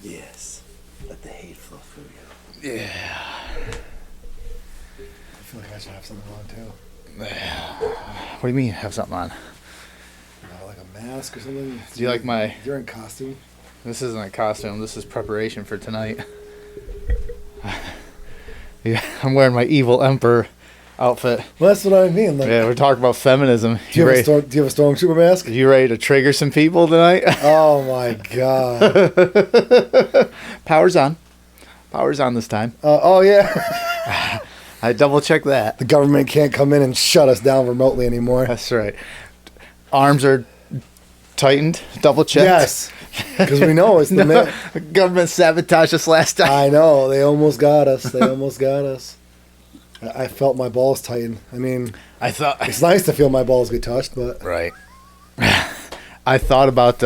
Yes. Let the hate flow through you. Yeah. I feel like I should have something on too. What do you mean have something on? Like a mask or something? Do you like my... You're in costume. This isn't a costume. This is preparation for tonight. Yeah, I'm wearing my evil emperor outfit. Well, that's what I mean. Like, Yeah, we're talking about feminism. do you have a Stormtrooper mask? You ready to trigger some people tonight? Oh my god. Power's on. Power's on this time. Oh yeah. I double checked that. The government can't come in and shut us down remotely anymore. That's right. Arms are tightened. Double checked. Yes. Because we know it's the man. The government sabotaged us last time. I know. They almost got us. I felt my balls tighten. I mean, it's nice to feel my balls get touched, but right. I thought about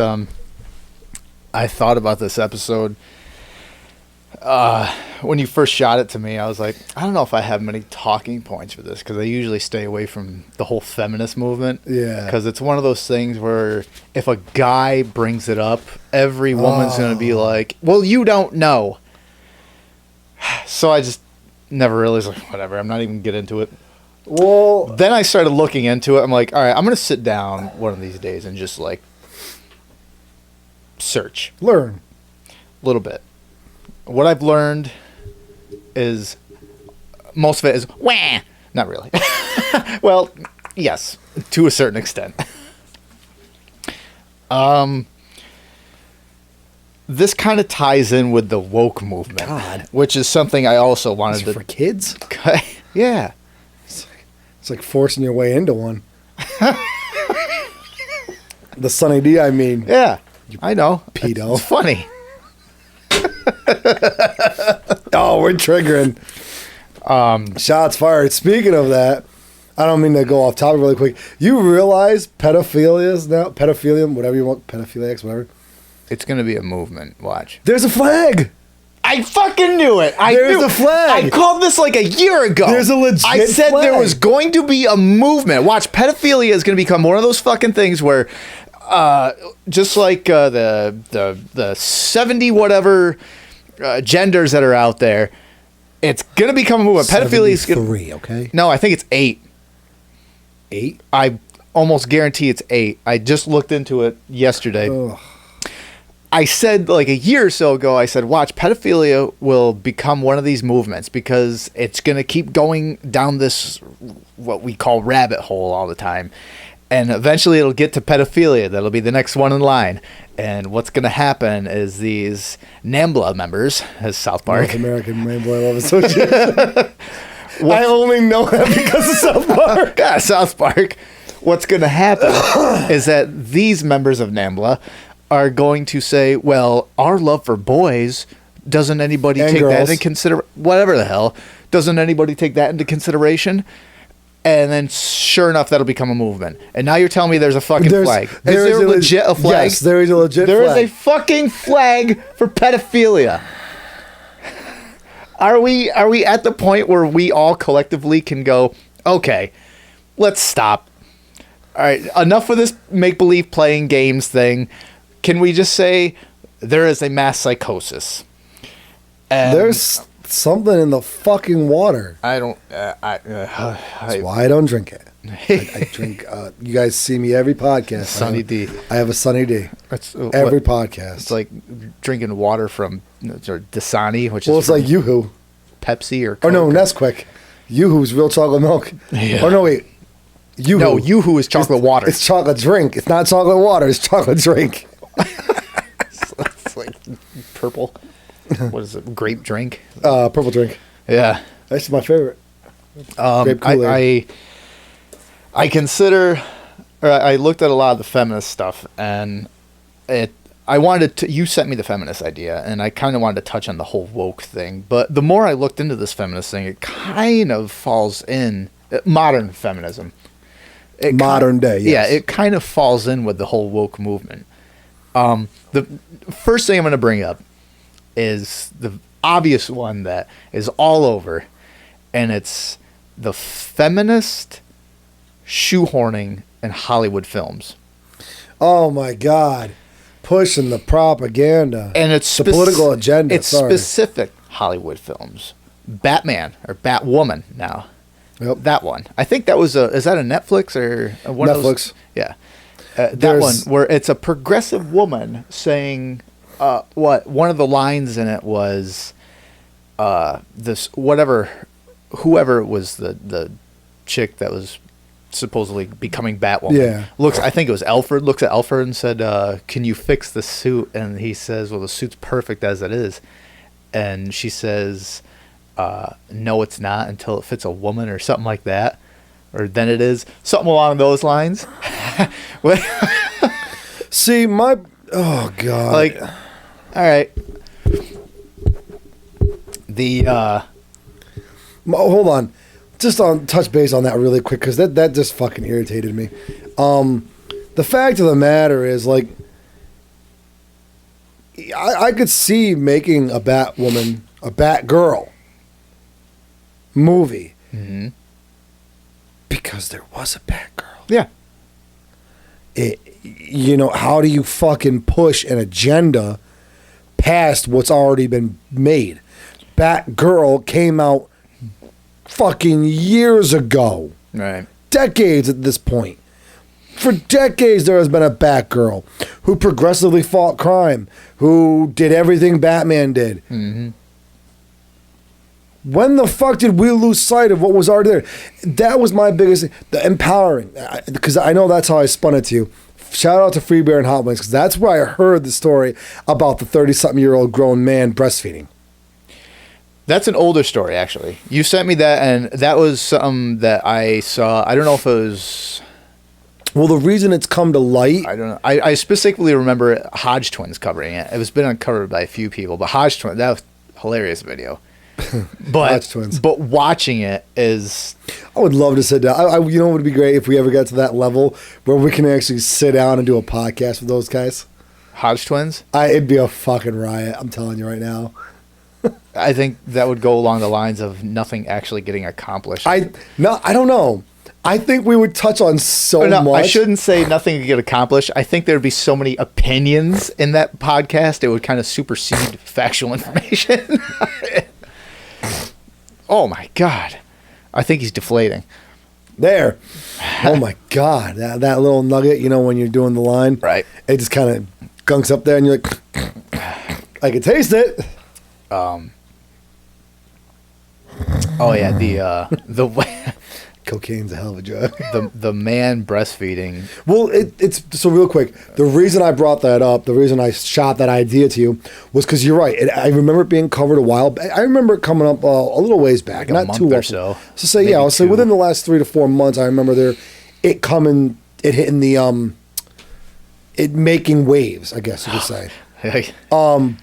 this episode when you first shot it to me. I was like, I don't know if I have many talking points for this because I usually stay away from the whole feminist movement. Yeah, because it's one of those things where if a guy brings it up, every woman's going to be like, well, you don't know. So I just never really was like, whatever, I'm not even going to get into it. Well, then I started looking into it. I'm like, all right, I'm going to sit down one of these days and just like search. Learn. A little bit. What I've learned is most of it is wah. Not really. Well, yes, to a certain extent. This kind of ties in with the woke movement, God. which is something I also wanted to... For kids? Yeah. It's like forcing your way into one. The Sunny D, I mean. Yeah, I know. Pedo. It's funny. Oh, we're triggering. Shots fired. Speaking of that, I don't mean to go off topic really quick. You realize pedophilia, whatever you want, pedophiliacs, whatever. It's going to be a movement. Watch. There's a flag. I fucking knew it. There's a flag. I called this like a year ago. There's a legit I said flag. there was going to be a movement. Watch, pedophilia is going to become one of those fucking things where, just like the 70 whatever genders that are out there, it's going to become a movement. Pedophilia is 3, okay? No, I think it's 8. 8? I almost guarantee it's 8. I just looked into it yesterday. Ugh. I said like a year or so ago, I said, watch, pedophilia will become one of these movements because it's going to keep going down this, what we call rabbit hole all the time. And eventually it'll get to pedophilia. That'll be the next one in line. And what's going to happen is these NAMBLA members, as South Park. North American Rainbow Love Association. I only know that because of South Park. Yeah, South Park. What's going to happen is that these members of NAMBLA are going to say, well, our love for boys, doesn't anybody And take girls. that into consideration? Whatever the hell. Doesn't anybody take that into consideration? And then sure enough, that'll become a movement. And now you're telling me there's a fucking flag. Is there legit a flag? Yes, there is a legit There flag. is a fucking flag for pedophilia. Are we at the point where we all collectively can go, okay, let's stop. All right, enough with this make-believe playing games thing. Can we just say there is a mass psychosis? And There's something in the fucking water. I don't... That's why I don't drink it. I drink... you guys see me every podcast. Sunny D. I have a Sunny D. It's, Every podcast. It's like drinking water from Dasani, which well, is it's like Yoo-Hoo. Pepsi or Coke. Oh, no, Nesquik. Yoo-Hoo's real chocolate milk. Yeah. Oh, no, wait. Yoo-Hoo. No, Yoo-Hoo is chocolate water. It's chocolate drink. It's not chocolate water. It's chocolate drink. It's like purple. What is it? Grape drink? Purple drink. Yeah. That's my favorite. Grape Kool-Aid. I consider, or I looked at a lot of the feminist stuff, and I wanted to, you sent me the feminist idea, and I kind of wanted to touch on the whole woke thing, but the more I looked into this feminist thing, it kind of falls in, modern feminism. Modern day, yes. Yeah, it kind of falls in with the whole woke movement. The first thing I'm going to bring up is the obvious one that is all over, and it's the feminist shoehorning in Hollywood films. Oh my God. pushing the propaganda. And it's the political agenda. It's specific Hollywood films. Batman or Batwoman now. Yep. That one. I think that was is that a Netflix or one Netflix? Of those? Yeah. That one where it's a progressive woman saying what one of the lines in it was this whoever it was the chick that was supposedly becoming Batwoman. Yeah. I think it was Alfred, looks at Alfred and said, can you fix the suit? And he says, well, the suit's perfect as it is. And she says, no, it's not until it fits a woman or something like that. Or then it is. Something along those lines. See, oh, God. Like, all right. Hold on. Just on touch base on that really quick, because that just fucking irritated me. The fact of the matter is, like, I could see making a Batwoman, a Batgirl movie. Mm-hmm. Because there was a Batgirl. Yeah. How do you fucking push an agenda past what's already been made? Batgirl came out fucking years ago. Right. Decades at this point. For decades there has been a Batgirl who progressively fought crime, who did everything Batman did. Mm-hmm. When the fuck did we lose sight of what was already there? That was my biggest thing. The empowering. Because I know that's how I spun it to you. Shout out to Free Bear and Hot Wings, because that's where I heard the story about the 30-something-year-old grown man breastfeeding. That's an older story, actually. You sent me that, and that was something that I saw. I don't know if it was... Well, the reason it's come to light... I don't know. I specifically remember Hodge Twins covering it. It was been uncovered by a few people, but Hodge Twins, that was a hilarious video. But, Hodge Twins. But watching it is... I would love to sit down. You know what would be great if we ever got to that level where we can actually sit down and do a podcast with those guys? Hodge Twins? It'd be a fucking riot. I'm telling you right now. I think that would go along the lines of nothing actually getting accomplished. I don't know. I think we would touch on much. I shouldn't say nothing to get accomplished. I think there'd be so many opinions in that podcast, it would kind of supersede factual information. Oh my God. I think he's deflating. There. Oh my God. That little nugget, when you're doing the line. Right. It just kind of gunks up there and you're like, I can taste it. Oh yeah, the way cocaine's a hell of a drug. the man breastfeeding. Well, it's so real quick. The reason I brought that up, the reason I shot that idea to you, was because you're right. I remember it being covered a while. I remember it coming up a little ways back, Like not too long. So I'll say within the last 3 to 4 months. I remember it hitting the it making waves. I guess you could say.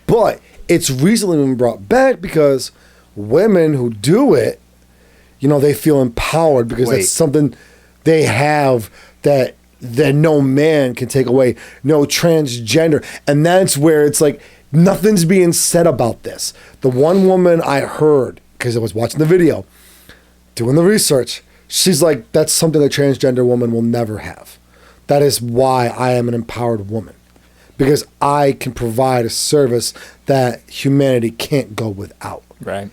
But it's recently been brought back because women who do it, they feel empowered because that's something they have that no man can take away. No transgender. And that's where it's like nothing's being said about this. The one woman I heard, because I was watching the video, doing the research, she's like, that's something a transgender woman will never have. That is why I am an empowered woman. Because I can provide a service that humanity can't go without. Right.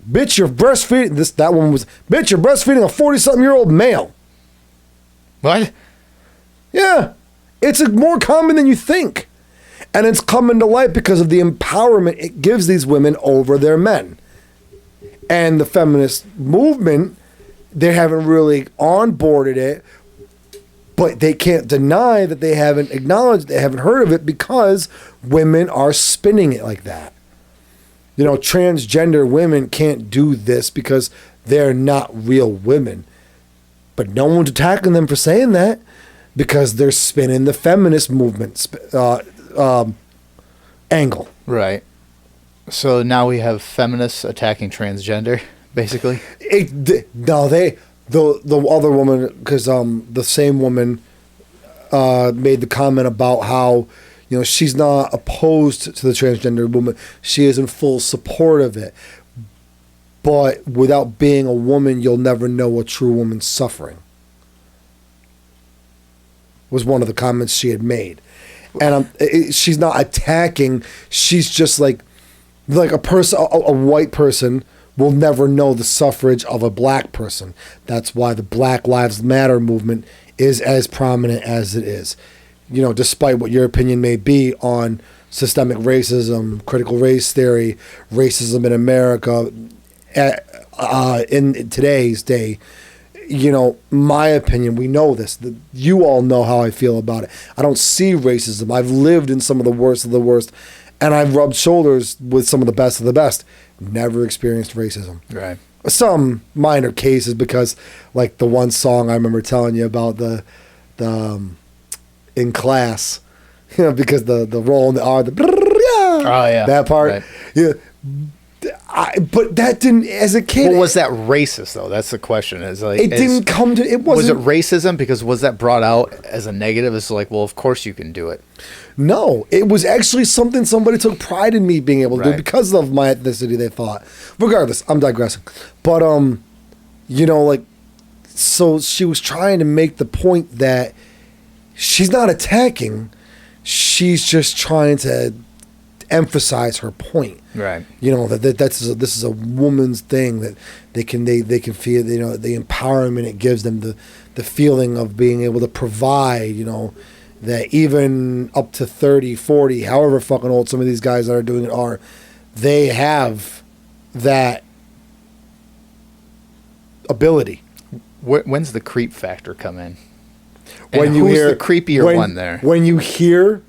Bitch, you're breastfeeding. Bitch, you're breastfeeding a 40-something-year-old male. What? Yeah. It's more common than you think. And it's coming to light because of the empowerment it gives these women over their men. And the feminist movement, they haven't really onboarded it, but they can't deny that they haven't acknowledged, they haven't heard of it because women are spinning it like that. Transgender women can't do this because they're not real women. But no one's attacking them for saying that because they're spinning the feminist movement angle. Right. So now we have feminists attacking transgender, basically? The other woman, because the same woman made the comment about how she's not opposed to the transgender movement. She is in full support of it. But without being a woman, you'll never know a true woman's suffering. Was one of the comments she had made. And she's not attacking. She's just like a person, a white person will never know the suffrage of a black person. That's why the Black Lives Matter movement is as prominent as it is. You know, despite what your opinion may be on systemic racism, critical race theory, racism in America, in today's day, you know, my opinion, we know this. You all know how I feel about it. I don't see racism. I've lived in some of the worst, and I've rubbed shoulders with some of the best. Never experienced racism. Right. Some minor cases, because like the one song I remember telling you about the in class, you know, because the roll and the R, that part, right. Yeah. But that didn't, as a kid. Well, was that racist though? That's the question. Is like it didn't come to it. Was it racism because was that brought out as a negative? It's like, well, of course you can do it. No, it was actually something somebody took pride in me being able to do because of my ethnicity. They thought, regardless, I'm digressing, but you know, like, so she was trying to make the point that she's not attacking, she's just trying to emphasize her point. Right. You know, this is a woman's thing, that they can feel, you know, the empowerment it gives them, the feeling of being able to provide, you know, that even up to 30, 40, however fucking old some of these guys that are doing it are, they have that ability. When's the creep factor come in? When you who's hear the creepier one there? When you hear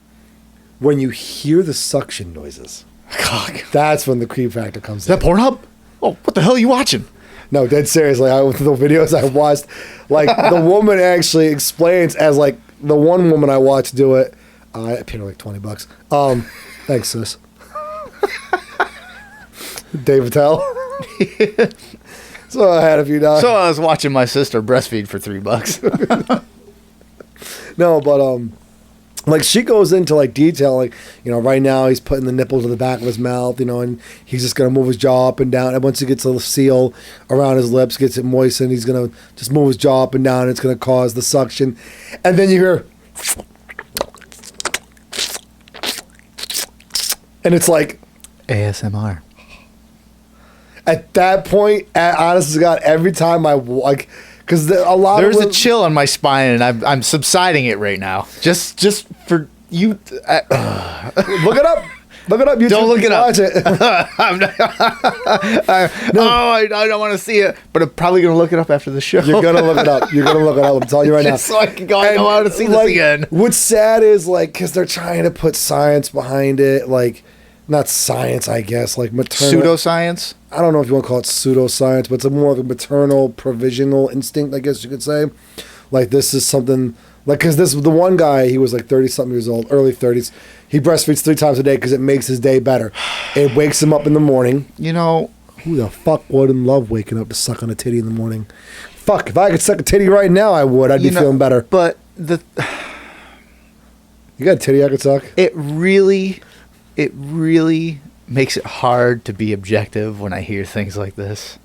the suction noises. That's when the creep factor comes in. Is that Pornhub? Oh, what the hell are you watching? No, dead seriously. The videos I watched, like the woman actually explains, as like the one woman I watched do it. I paid her like $20. Thanks, sis. Dave Attell. So I had a few dollars. So I was watching my sister breastfeed for $3. No, but like she goes into like detail, like, you know, right now he's putting the nipple to the back of his mouth, you know, and he's just gonna move his jaw up and down. And once he gets a seal around his lips, gets it moistened, he's gonna just move his jaw up and down. And it's gonna cause the suction, and then you hear, and it's like ASMR. At that point, honest to God, every time I like. Because there's a chill on my spine, and I'm subsiding it right now. Just for you. Look it up. Look it up. Don't look it up. Watch it. I don't want to see it, but I'm probably going to look it up after the show. You're going to look it up. I'm telling you right now. So I can go and I want to see this again. What's sad is, like, because they're trying to put science behind it, like, not science, I guess, like maternal. Pseudoscience? I don't know if you want to call it pseudoscience, but it's more of a maternal provisional instinct, I guess you could say. Like, this is something, like, because the one guy, he was like 30-something years old, early 30s. He breastfeeds 3 times a day because it makes his day better. It wakes him up in the morning. You know. Who the fuck wouldn't love waking up to suck on a titty in the morning? Fuck, if I could suck a titty right now, I would. I'd be feeling better. But you got a titty I could suck? It really makes it hard to be objective when I hear things like this.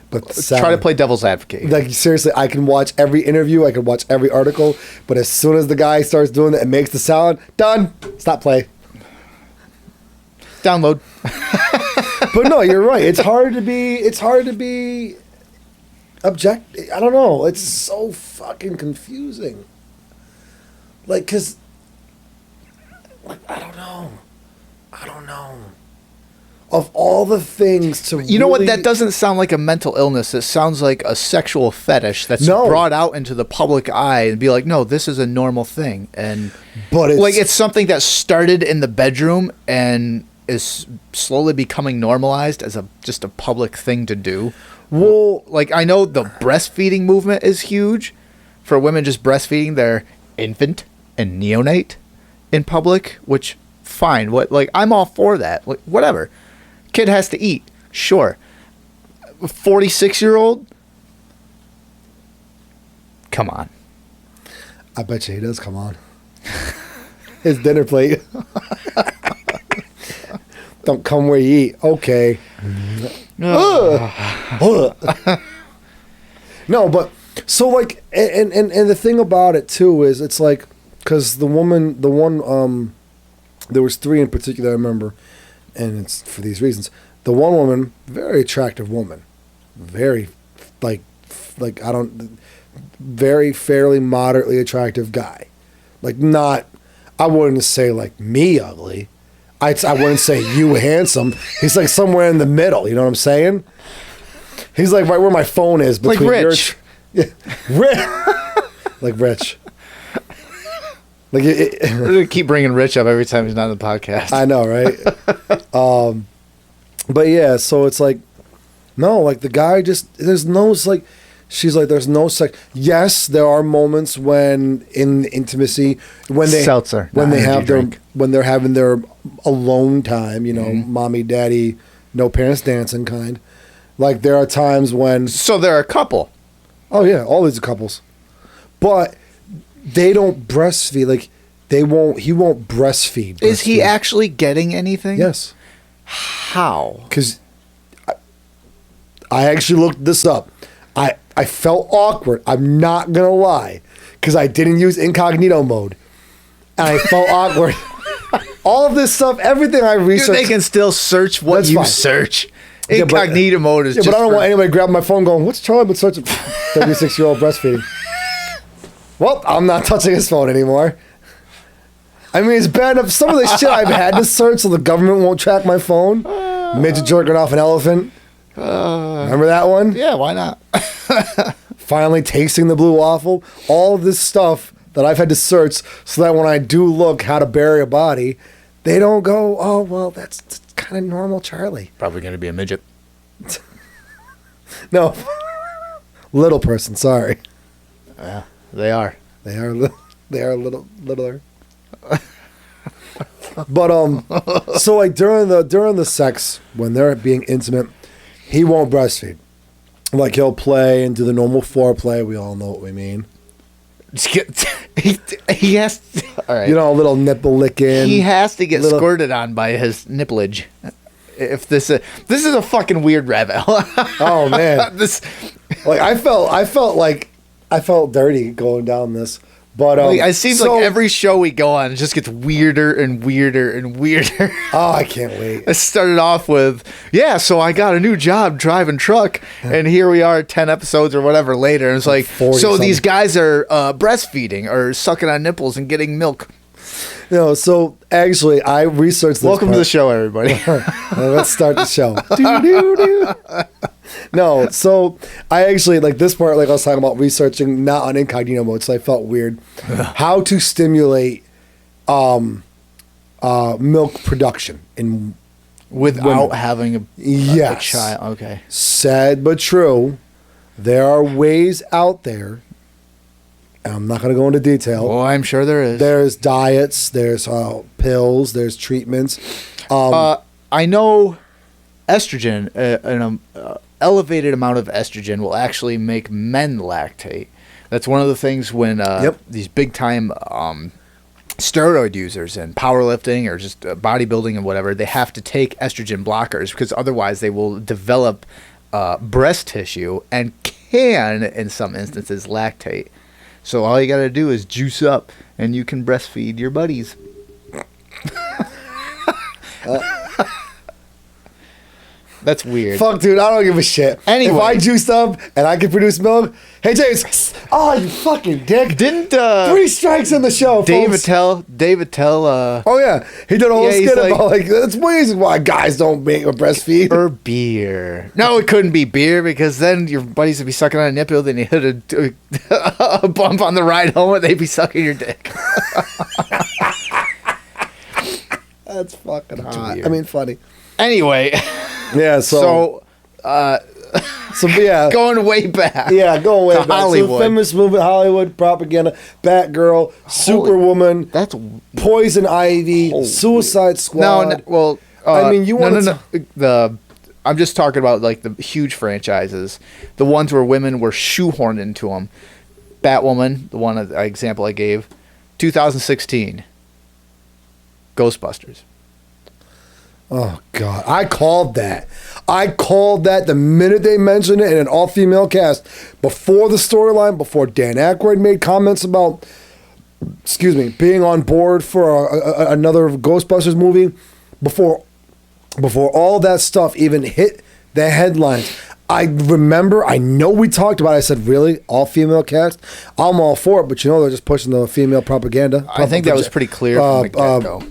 But try to play devil's advocate. Like, seriously, I can watch every interview, I can watch every article, but as soon as the guy starts doing that and makes the sound, done. Stop play. Download. But no, you're right. It's hard to be objective. I don't know. It's so fucking confusing. Like, cause I don't know. Of all the things to You know what? That doesn't sound like a mental illness. It sounds like a sexual fetish that's brought out into the public eye and be like, no, this is a normal thing. But it's something that started in the bedroom and is slowly becoming normalized as just a public thing to do. Well, like, I know the breastfeeding movement is huge for women just breastfeeding their infant and neonate in public, which fine. I'm all for that. Like, whatever. Kid has to eat. Sure. 46-year-old? Come on. I bet you he does come on. His dinner plate. Don't come where you eat. Okay. No, but so, like, and the thing about it too is, it's like, Because the one, there was three in particular I remember, and it's for these reasons. The one woman, very attractive woman, very, very fairly moderately attractive guy, like not, I wouldn't say like me ugly, I wouldn't say you handsome. He's like somewhere in the middle. You know what I'm saying? He's like right where my phone is between like Rich. Like Rich. Like We're gonna keep bringing Rich up every time he's not on the podcast. I know, right? But yeah, so it's like, no, like the guy just, there's no, it's like, she's like, there's no sex. Yes, there are moments when in intimacy, when they Seltzer, when they have drink. their, when they're having their alone time, you know, mommy, daddy, no parents dancing kind. Like there are times when. So they're a couple. Oh yeah, all these couples, but they don't breastfeed. Like he won't breastfeed. Is he actually getting anything? Yes. How? Because I actually looked this up. I felt awkward. I'm not going to lie. Because I didn't use incognito mode. And I felt awkward. All of this stuff, everything I researched. They can still search what That's you fine. search. Incognito mode is yeah, just but I don't want anybody grabbing my phone going, what's Charlie been searching? 36-year-old breastfeeding. Well, I'm not touching his phone anymore. I mean, it's bad enough. Some of the shit I've had to search so the government won't track my phone. Midget jerking off an elephant. Remember that one? Yeah, why not? Finally tasting the blue waffle. All of this stuff that I've had to search so that when I do look how to bury a body, they don't go, oh, well, that's kind of normal Charlie. Probably going to be a midget. No. Little person, sorry. Yeah, they are. They are littler. But so like during the sex, when they're being intimate, he won't breastfeed. Like he'll play and do the normal foreplay. We all know what we mean. He has to, all right. You know, a little nipple licking. He has to get squirted on by his nipplage. If this is a fucking weird rabbit hole. Oh man. This Like I felt dirty going down this. But it seems like every show we go on, it just gets weirder and weirder and weirder. Oh, I can't wait. It started off with, so I got a new job driving truck, and here we are 10 episodes or whatever later, and it's like, so these guys are breastfeeding or sucking on nipples and getting milk. You know, so actually, I researched this. Welcome to the show, everybody. Let's start the show. No, so I actually, like this part, like I was talking about researching, not on incognito mode, so I felt weird. How to stimulate milk production without having a child. Okay. Sad but true. There are ways out there. And I'm not going to go into detail. Oh, I'm sure there is. There's diets. There's pills. There's treatments. I know estrogen, an elevated amount of estrogen will actually make men lactate. That's one of the things when these big time steroid users and powerlifting or just bodybuilding and whatever, they have to take estrogen blockers because otherwise they will develop breast tissue and can, in some instances, lactate. So all you got to do is juice up and you can breastfeed your buddies. That's weird. Fuck, dude, I don't give a shit. Anyway. If I juiced up and I could produce milk, hey, James, oh, you fucking dick. Didn't 3 strikes in the show, David folks. Tell Oh, yeah. He did a whole he's skit like- about, like, that's one reason why guys don't make or breastfeed. or beer. No, it couldn't be beer because then your buddies would be sucking on a nipple, then you hit a bump on the ride home and they'd be sucking your dick. That's fucking hot. weird. I mean, funny. Anyway, Yeah, so yeah. going way back. Yeah, going way to back. Hollywood. So feminist movement, Hollywood, propaganda, Batgirl, Superwoman, That's Poison Ivy, Suicide Squad. no. Well, I mean, you want I'm just talking about like the huge franchises, the ones where women were shoehorned into them. Batwoman, the one example I gave, 2016. Ghostbusters. Oh, God. I called that. The minute they mentioned it in an all-female cast. Before the storyline, before Dan Aykroyd made comments about being on board for another Ghostbusters movie before all that stuff even hit the headlines. I know we talked about it. I said, really? All female cast? I'm all for it, but they're just pushing the female propaganda. I think that was pretty clear from the get-go.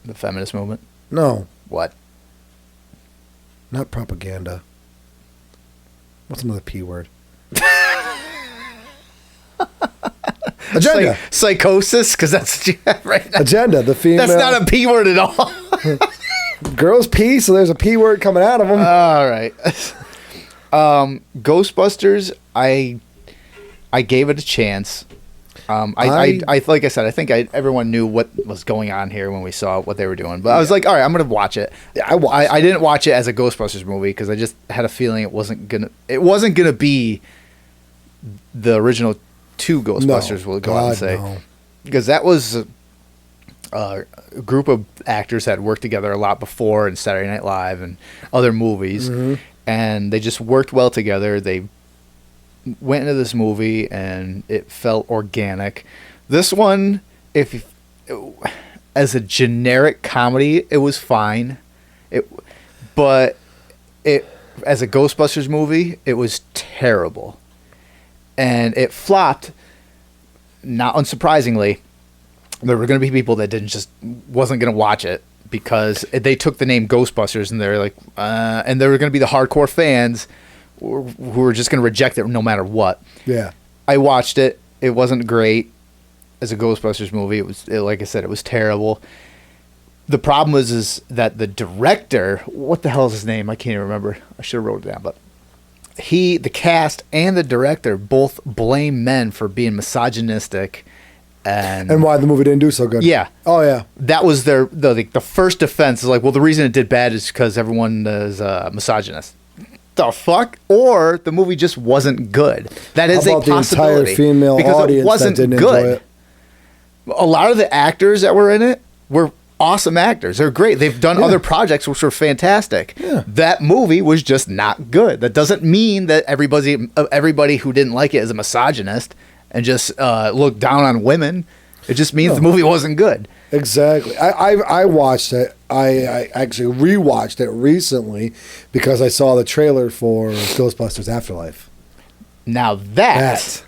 The feminist movement? No. What? Not propaganda. What's another P word? Agenda. Psychosis? Because that's what you have right now. Agenda. The female. That's not a P word at all. Girls pee, so there's a P word coming out of them. All right. Ghostbusters, I gave it a chance. I like I said, I think everyone knew what was going on here when we saw what they were doing. But I was like, all right, I'm going to watch it. Yeah, I didn't watch it as a Ghostbusters movie because I just had a feeling it wasn't gonna be the original two Ghostbusters. We'll go out and say, because that was a group of actors that had worked together a lot before in Saturday Night Live and other movies, and they just worked well together. They went into this movie and it felt organic. This one, as a generic comedy, it was fine. But as a Ghostbusters movie, it was terrible. And it flopped, not unsurprisingly. There were going to be people that wasn't going to watch it because they took the name Ghostbusters and they're like, and there were going to be the hardcore fans who were just going to reject it no matter what. Yeah. I watched it. It wasn't great as a Ghostbusters movie. Like I said, it was terrible. The problem is that the director, what the hell is his name? I can't even remember. I should have wrote it down, but the cast and the director both blame men for being misogynistic and why the movie didn't do so good. Yeah. Oh yeah. That was the first defense is like, well, the reason it did bad is because everyone is misogynist. The fuck? Or the movie just wasn't good. That is a possibility. The entire female because audience it wasn't that didn't good. Enjoy it. A lot of the actors that were in it were awesome actors. They're great. They've done other projects which were fantastic. Yeah. That movie was just not good. That doesn't mean that everybody who didn't like it is a misogynist and just looked down on women. It just means the movie wasn't good. Exactly. I watched it. I actually rewatched it recently because I saw the trailer for Ghostbusters Afterlife. Now that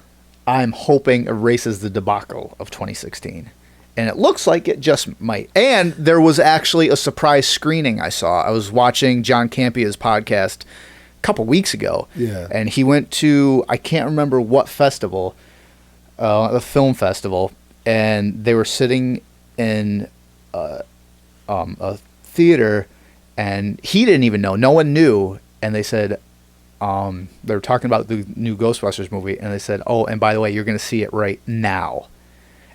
I'm hoping erases the debacle of 2016. And it looks like it just might. And there was actually a surprise screening I saw. I was watching John Campia's podcast a couple weeks ago. Yeah. And he went to, I can't remember what festival, a film festival. And they were sitting in a theater, and he didn't even know. No one knew. And they said, they were talking about the new Ghostbusters movie, and they said, oh, and by the way, you're going to see it right now.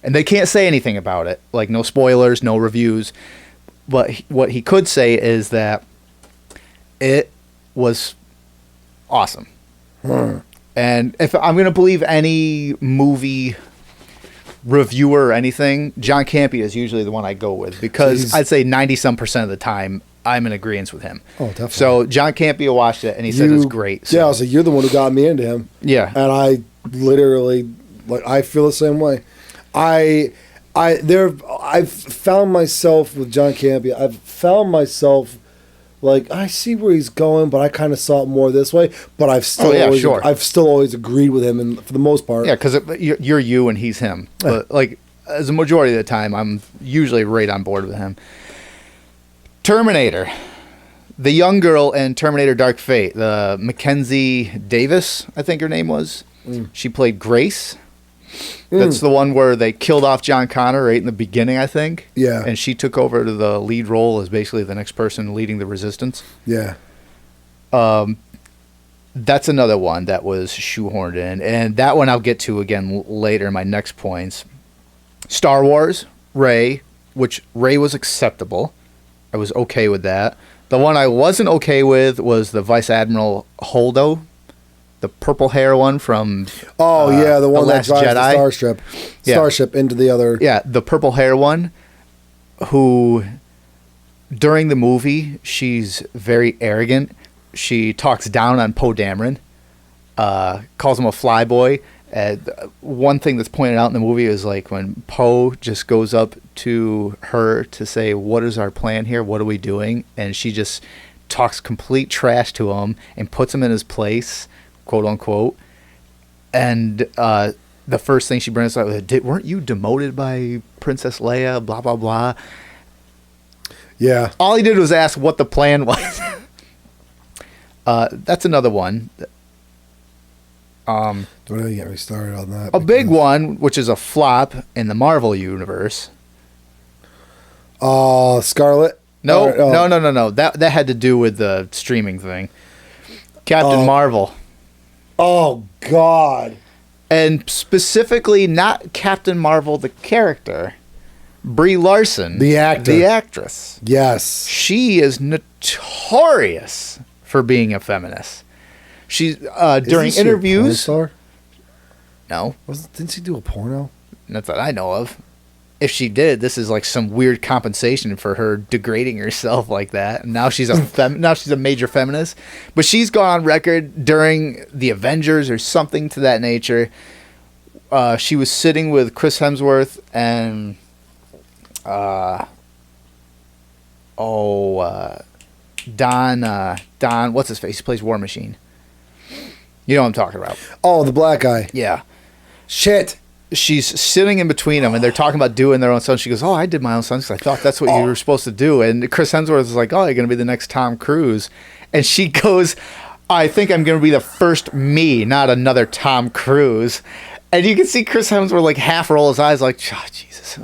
And they can't say anything about it, like no spoilers, no reviews. But what he could say is that it was awesome. And if I'm going to believe any movie reviewer or anything, John Campia is usually the one I go with because I'd say 90% of the time I'm in agreement with him. Oh, definitely. So John Campia watched it and he said it was great. So. Yeah, so you're the one who got me into him. Yeah. And I literally, I feel the same way. I've found myself with John Campia. I've found myself I see where he's going, but I kind of saw it more this way. But I've still always agreed with him, and for the most part, yeah, because you're you and he's him. But as a majority of the time, I'm usually right on board with him. Terminator, the young girl in Terminator: Dark Fate, the Mackenzie Davis, I think her name was. She played Grace. That's the one where they killed off John Connor right in the beginning, I think. Yeah. And she took over to the lead role as basically the next person leading the resistance. Yeah. That's another one that was shoehorned in. And that one I'll get to again later in my next points. Star Wars, Rey, which Rey was acceptable. I was okay with that. The one I wasn't okay with was the Vice Admiral Holdo. The purple hair one from the one that drives the starship into the other. Yeah, the purple hair one, who during the movie she's very arrogant. She talks down on Poe Dameron. calls him a flyboy. One thing that's pointed out in the movie is like when Poe just goes up to her to say, "What is our plan here? What are we doing?" And she just talks complete trash to him and puts him in his place, quote unquote. And the first thing she brings up is, "Weren't you demoted by Princess Leia? Blah blah blah." Yeah. All he did was ask what the plan was. That's another one. Don't really get me started on that. A big one, which is a flop in the Marvel universe. Scarlet? No. That had to do with the streaming thing. Captain Marvel. Oh, God. And specifically not Captain Marvel, the character. Brie Larson. The actor. The actress. Yes. She is notorious for being a feminist. She's during interviews. A porn star? No. Didn't she do a porno? Not that I know of. If she did, this is like some weird compensation for her degrading herself like that. And now she's a major feminist. But she's gone on record during the Avengers or something to that nature. She was sitting with Chris Hemsworth and Don, what's his face? He plays War Machine. You know what I'm talking about. Oh, the black guy. Yeah. Shit. She's sitting in between them, and they're talking about doing their own stunts. She goes, "Oh, I did my own stunts. I thought that's what you were supposed to do." And Chris Hemsworth is like, "Oh, you're going to be the next Tom Cruise." And she goes, "I think I'm going to be the first me, not another Tom Cruise." And you can see Chris Hemsworth like half roll his eyes like, "Oh, Jesus."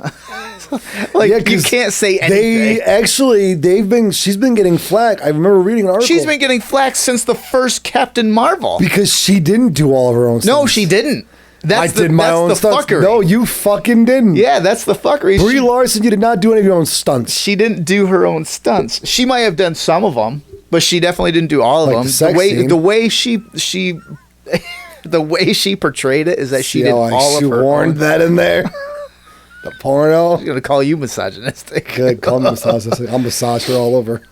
Like, yeah, you can't say anything. She's been getting flack. I remember reading an article. She's been getting flack since the first Captain Marvel. Because she didn't do all of her own stunts. No, she didn't. I did my own stunts. Fuckery. No, you fucking didn't. Yeah, that's the fuckery. Brie Larson, you did not do any of your own stunts. She didn't do her own stunts. She might have done some of them, but she definitely didn't do all of them. The way she the way she portrayed it is that she did all of her. She warned that in there. The porno. I'm gonna call you misogynistic. Good, call me misogynistic. I'll massage her all over.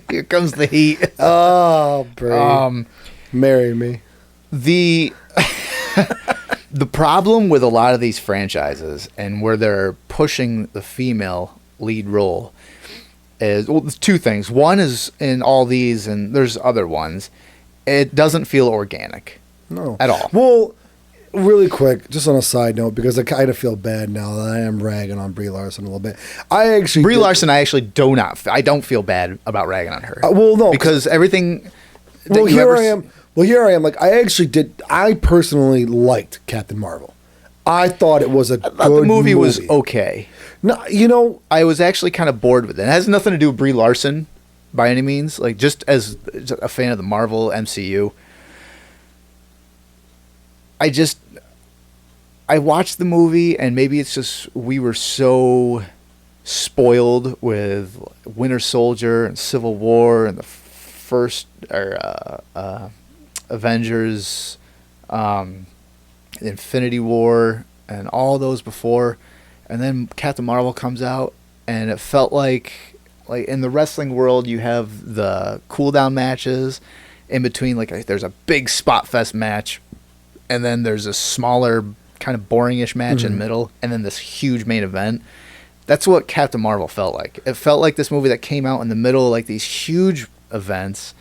Here comes the heat. Oh, Brie. Marry me. The problem with a lot of these franchises and where they're pushing the female lead role is, well, there's two things. One is in all these, and there's other ones, it doesn't feel organic. No. At all. Well, really quick, just on a side note, because I kind of feel bad now that I am ragging on Brie Larson a little bit. Brie Larson, I actually I don't feel bad about ragging on her. Well, no. Because everything... Well, here I am. Like, I personally liked Captain Marvel. I thought it was good movie. The movie was okay. No, I was actually kind of bored with it. It has nothing to do with Brie Larson by any means. Like, just as a fan of the Marvel MCU, I watched the movie, and maybe it's just we were so spoiled with Winter Soldier and Civil War and the first Avengers, Infinity War, and all those before, and then Captain Marvel comes out, and it felt like in the wrestling world you have the cool down matches in between, like there's a big spot fest match, and then there's a smaller kind of boringish match in the middle, and then this huge main event. That's what Captain Marvel felt like. It felt like this movie that came out in the middle of like these huge events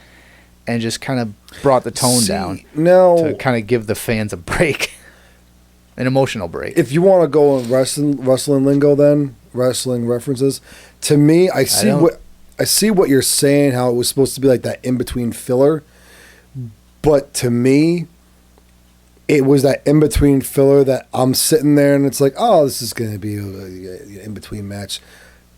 and just kind of brought the tone down to kind of give the fans a break, an emotional break. If you want to go on wrestling lingo, then wrestling references, to me, I see what you're saying, how it was supposed to be like that in between filler, but to me, it was that in between filler that I'm sitting there and it's like, oh, this is going to be an in between match,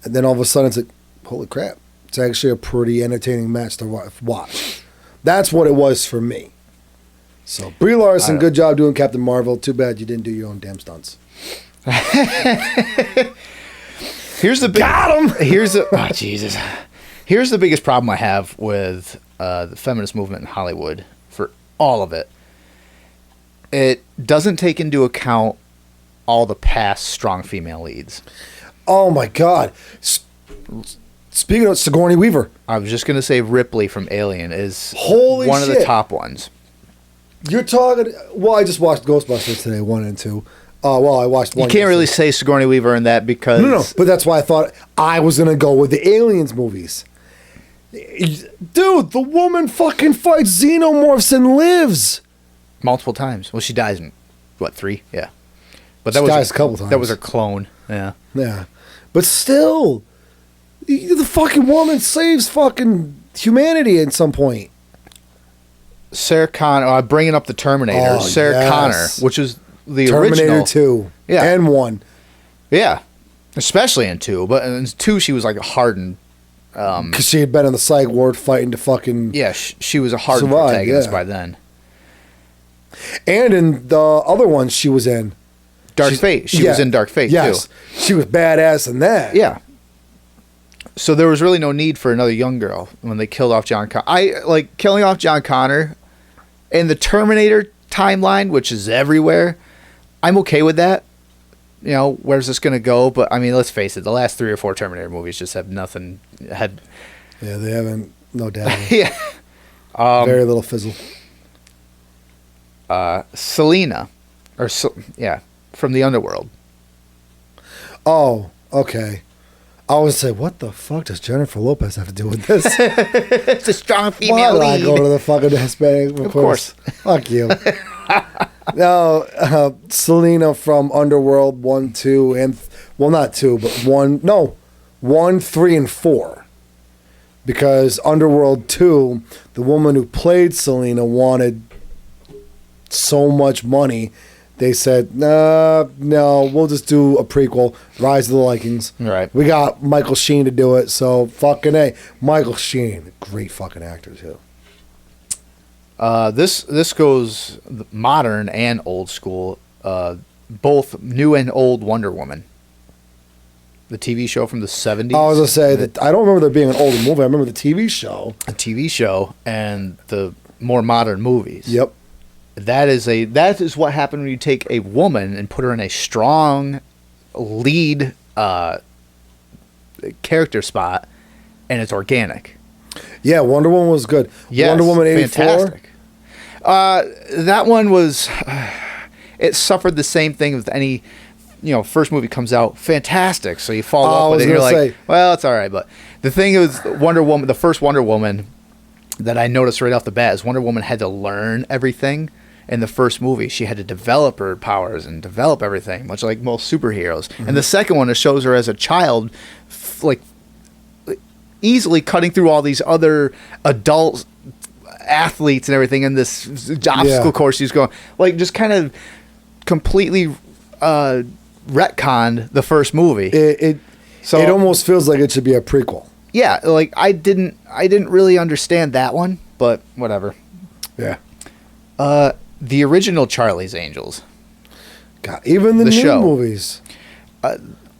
and then all of a sudden it's like, holy crap, it's actually a pretty entertaining match to watch. That's what it was for me. So, Brie Larson, good job doing Captain Marvel. Too bad you didn't do your own damn stunts. Got him! Jesus. Here's the biggest problem I have with the feminist movement in Hollywood for all of it. It doesn't take into account all the past strong female leads. Oh, my God. Speaking of Sigourney Weaver. I was just gonna say Ripley from Alien is Holy one of the shit. top ones. You're talking... Well, I just watched Ghostbusters today, 1 and 2. Well, I watched 1. You can't really say Sigourney Weaver in that because... No, but that's why I thought I was going to go with the Aliens movies. Dude, the woman fucking fights xenomorphs and lives. multiple times. Well, she dies in, what, 3? Yeah. But She dies a couple times. That was her clone. Yeah. Yeah. But still, the fucking woman saves fucking humanity at some point. Sarah Connor, bringing up the Terminator. Sarah yes. Connor, which is the Terminator original. 2 Yeah. and 1. Yeah. Especially in 2. But in 2, she was like a hardened. Because she had been in the psych ward fighting to fucking... Yeah, she was a hardened survive, protagonist yeah. by then. And in the other one she was in. Dark Fate. She was in Dark Fate, yes. too. She was badass in that. Yeah. So there was really no need for another young girl when they killed off John Connor. Killing off John Connor in the Terminator timeline, which is everywhere. I'm okay with that. You know, where's this going to go? But, I mean, let's face it. The last 3 or 4 Terminator movies just have nothing. Yeah, they haven't. No doubt. Yeah. Very little fizzle. Selena. From the Underworld. Oh, okay. I was say, what the fuck does Jennifer Lopez have to do with this? It's a strong Why female did I lead. go to the fucking Hispanic? Of course. Fuck you. No, Selena from Underworld 1, 2, and not 2, but 1. No, 1, 3, and 4. Because Underworld 2, the woman who played Selena wanted so much money. They said, no, we'll just do a prequel, Rise of the Vikings. Right. We got Michael Sheen to do it, so fucking A. Michael Sheen, great fucking actor, too. This goes modern and old school, both new and old Wonder Woman. The TV show from the 70s. I was going to say, that I don't remember there being an older movie. I remember the TV show. A TV show and the more modern movies. Yep. That is what happened when you take a woman and put her in a strong lead character spot, and it's organic. Yeah, Wonder Woman was good. Yes, Wonder Woman 84. fantastic. That one was. It suffered the same thing with any. First movie comes out, fantastic. So you follow up with it, and you're like, well, it's all right. But the thing is, Wonder Woman, the first Wonder Woman that I noticed right off the bat is Wonder Woman had to learn everything. In the first movie, she had to develop her powers and develop everything, much like most superheroes. Mm-hmm. And the second one, it shows her as a child, easily cutting through all these other adult athletes and everything in this obstacle course she's going. Just kind of completely retconned the first movie. It almost feels like it should be a prequel. Yeah, I didn't really understand that one, but whatever. Yeah. The original Charlie's Angels. God, even the new show. Movies.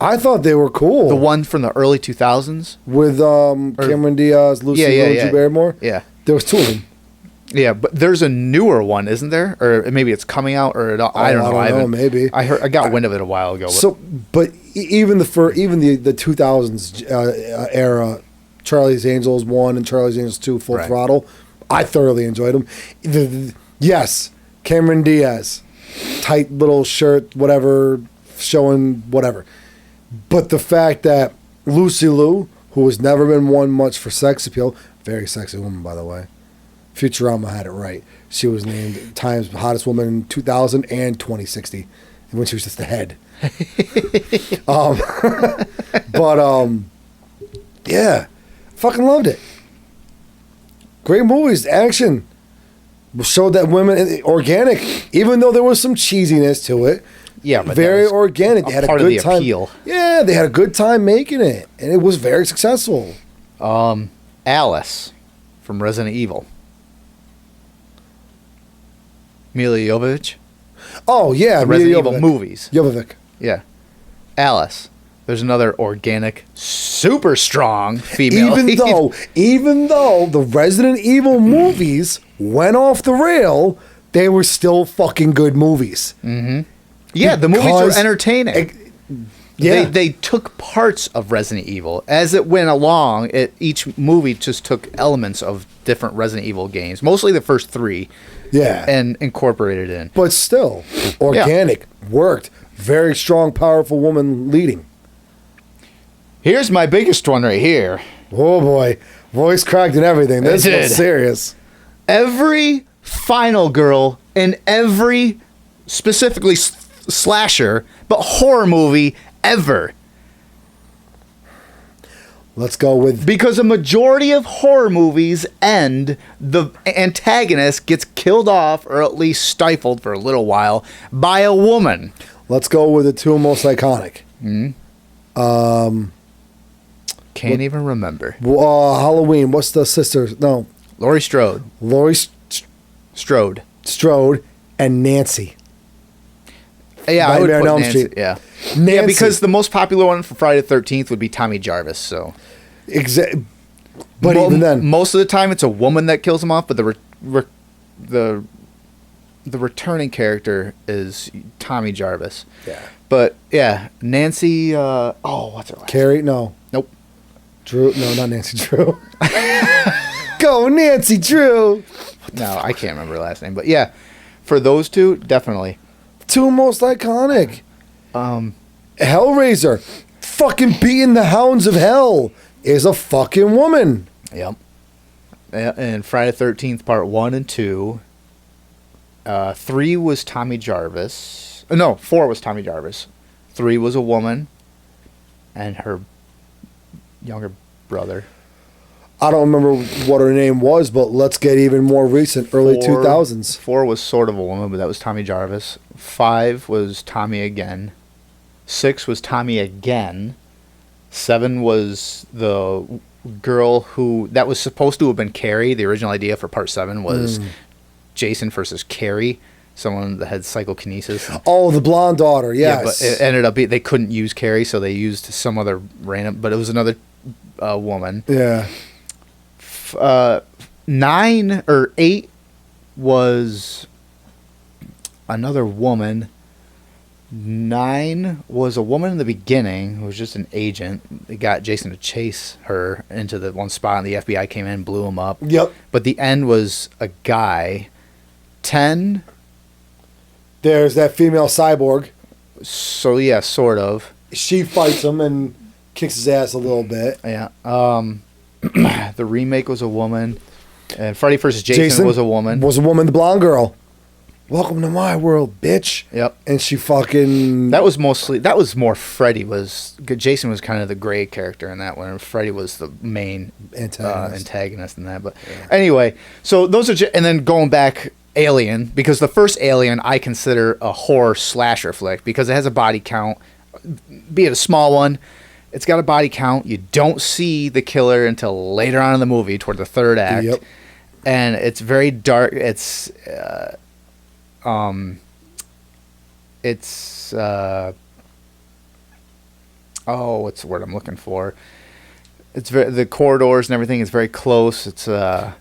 I thought they were cool. The one from the early 2000s? With Cameron Diaz, Lucy Liu, Drew Barrymore? Yeah. There was 2 of them. Yeah, but there's a newer one, isn't there? Or maybe it's coming out, or I don't know. Maybe. I got wind of it a while ago. But even the 2000s era, Charlie's Angels 1 and Charlie's Angels 2 Full Throttle, I thoroughly enjoyed them. Yes, Cameron Diaz, tight little shirt, whatever, showing whatever. But the fact that Lucy Liu, who has never been one much for sex appeal, very sexy woman, by the way. Futurama had it right. She was named Time's hottest woman in 2000 and 2060, when she was just the head. Yeah, fucking loved it. Great movies, action. Showed that women organic, even though there was some cheesiness to it. Yeah, but very organic. They had a good time. Appeal. Yeah, they had a good time making it, and it was very successful. Alice from Resident Evil. Mila Jovovich. Oh yeah, the Resident Evil movies. Jovovich. Yeah, Alice. There's another organic, super strong female. Even though the Resident Evil movies went off the rail, they were still fucking good movies. Mm-hmm. Yeah, the movies were entertaining. Yeah. They took parts of Resident Evil. As it went along, each movie just took elements of different Resident Evil games, mostly the first 3. Yeah. And incorporated in. But still, organic, worked. Very strong, powerful woman leading. Here's my biggest one right here. Oh boy. Voice cracked and everything. This is serious. Every final girl in every, specifically slasher, but horror movie ever. Let's go with... Because a majority of horror movies end, the antagonist gets killed off or at least stifled for a little while by a woman. Let's go with the 2 most iconic. Can't even remember. Halloween. What's the sister? No. Laurie Strode. Strode and Nancy. Yeah, I would Nightmare on put Elm Nancy. Street. Yeah. Nancy. Yeah, because the most popular one for Friday the 13th would be Tommy Jarvis. So, but even then, most of the time it's a woman that kills him off, but the returning character is Tommy Jarvis. Yeah. But yeah, Nancy. What's her last? Carrie? No. Nope. Drew? No, not Nancy Drew. Go Nancy Drew. No, I can't remember her last name, but yeah, for those 2, definitely. 2 most iconic. Hellraiser, fucking beating the hounds of hell, is a fucking woman. Yep. And Friday the 13th, part 1 and 2. 3 was Tommy Jarvis. No, 4 was Tommy Jarvis. 3 was a woman and her younger brother. I don't remember what her name was, but let's get even more recent, early 2000s. 4 was sort of a woman, but that was Tommy Jarvis. 5 was Tommy again. 6 was Tommy again. 7 was the girl who... That was supposed to have been Carrie. The original idea for part 7 was Jason versus Carrie, someone that had psychokinesis. Oh, the blonde daughter, yes. Yeah, but it ended up... They couldn't use Carrie, so they used some other random... But it was another woman. Yeah. 9 or 8 was another woman. 9 was a woman in the beginning who was just an agent. They got Jason to chase her into the one spot, and the FBI came in, blew him up. Yep. But the end was a guy. 10. There's that female cyborg. So yeah, sort of. She fights him and kicks his ass a little bit. Yeah. The remake was a woman, and Freddy vs. Jason was a woman. The blonde girl. Welcome to my world, bitch. Yep. And she fucking... That was more Freddy was... Jason was kind of the gray character in that one, and Freddy was the main antagonist in that. But anyway, so those are... And then going back, Alien, because the first Alien I consider a horror slasher flick, because it has a body count, be it a small one. It's got a body count. You don't see the killer until later on in the movie, toward the third act. Yep. And it's very dark. It's what's the word I'm looking for? It's the corridors and everything is very close. It's narrow?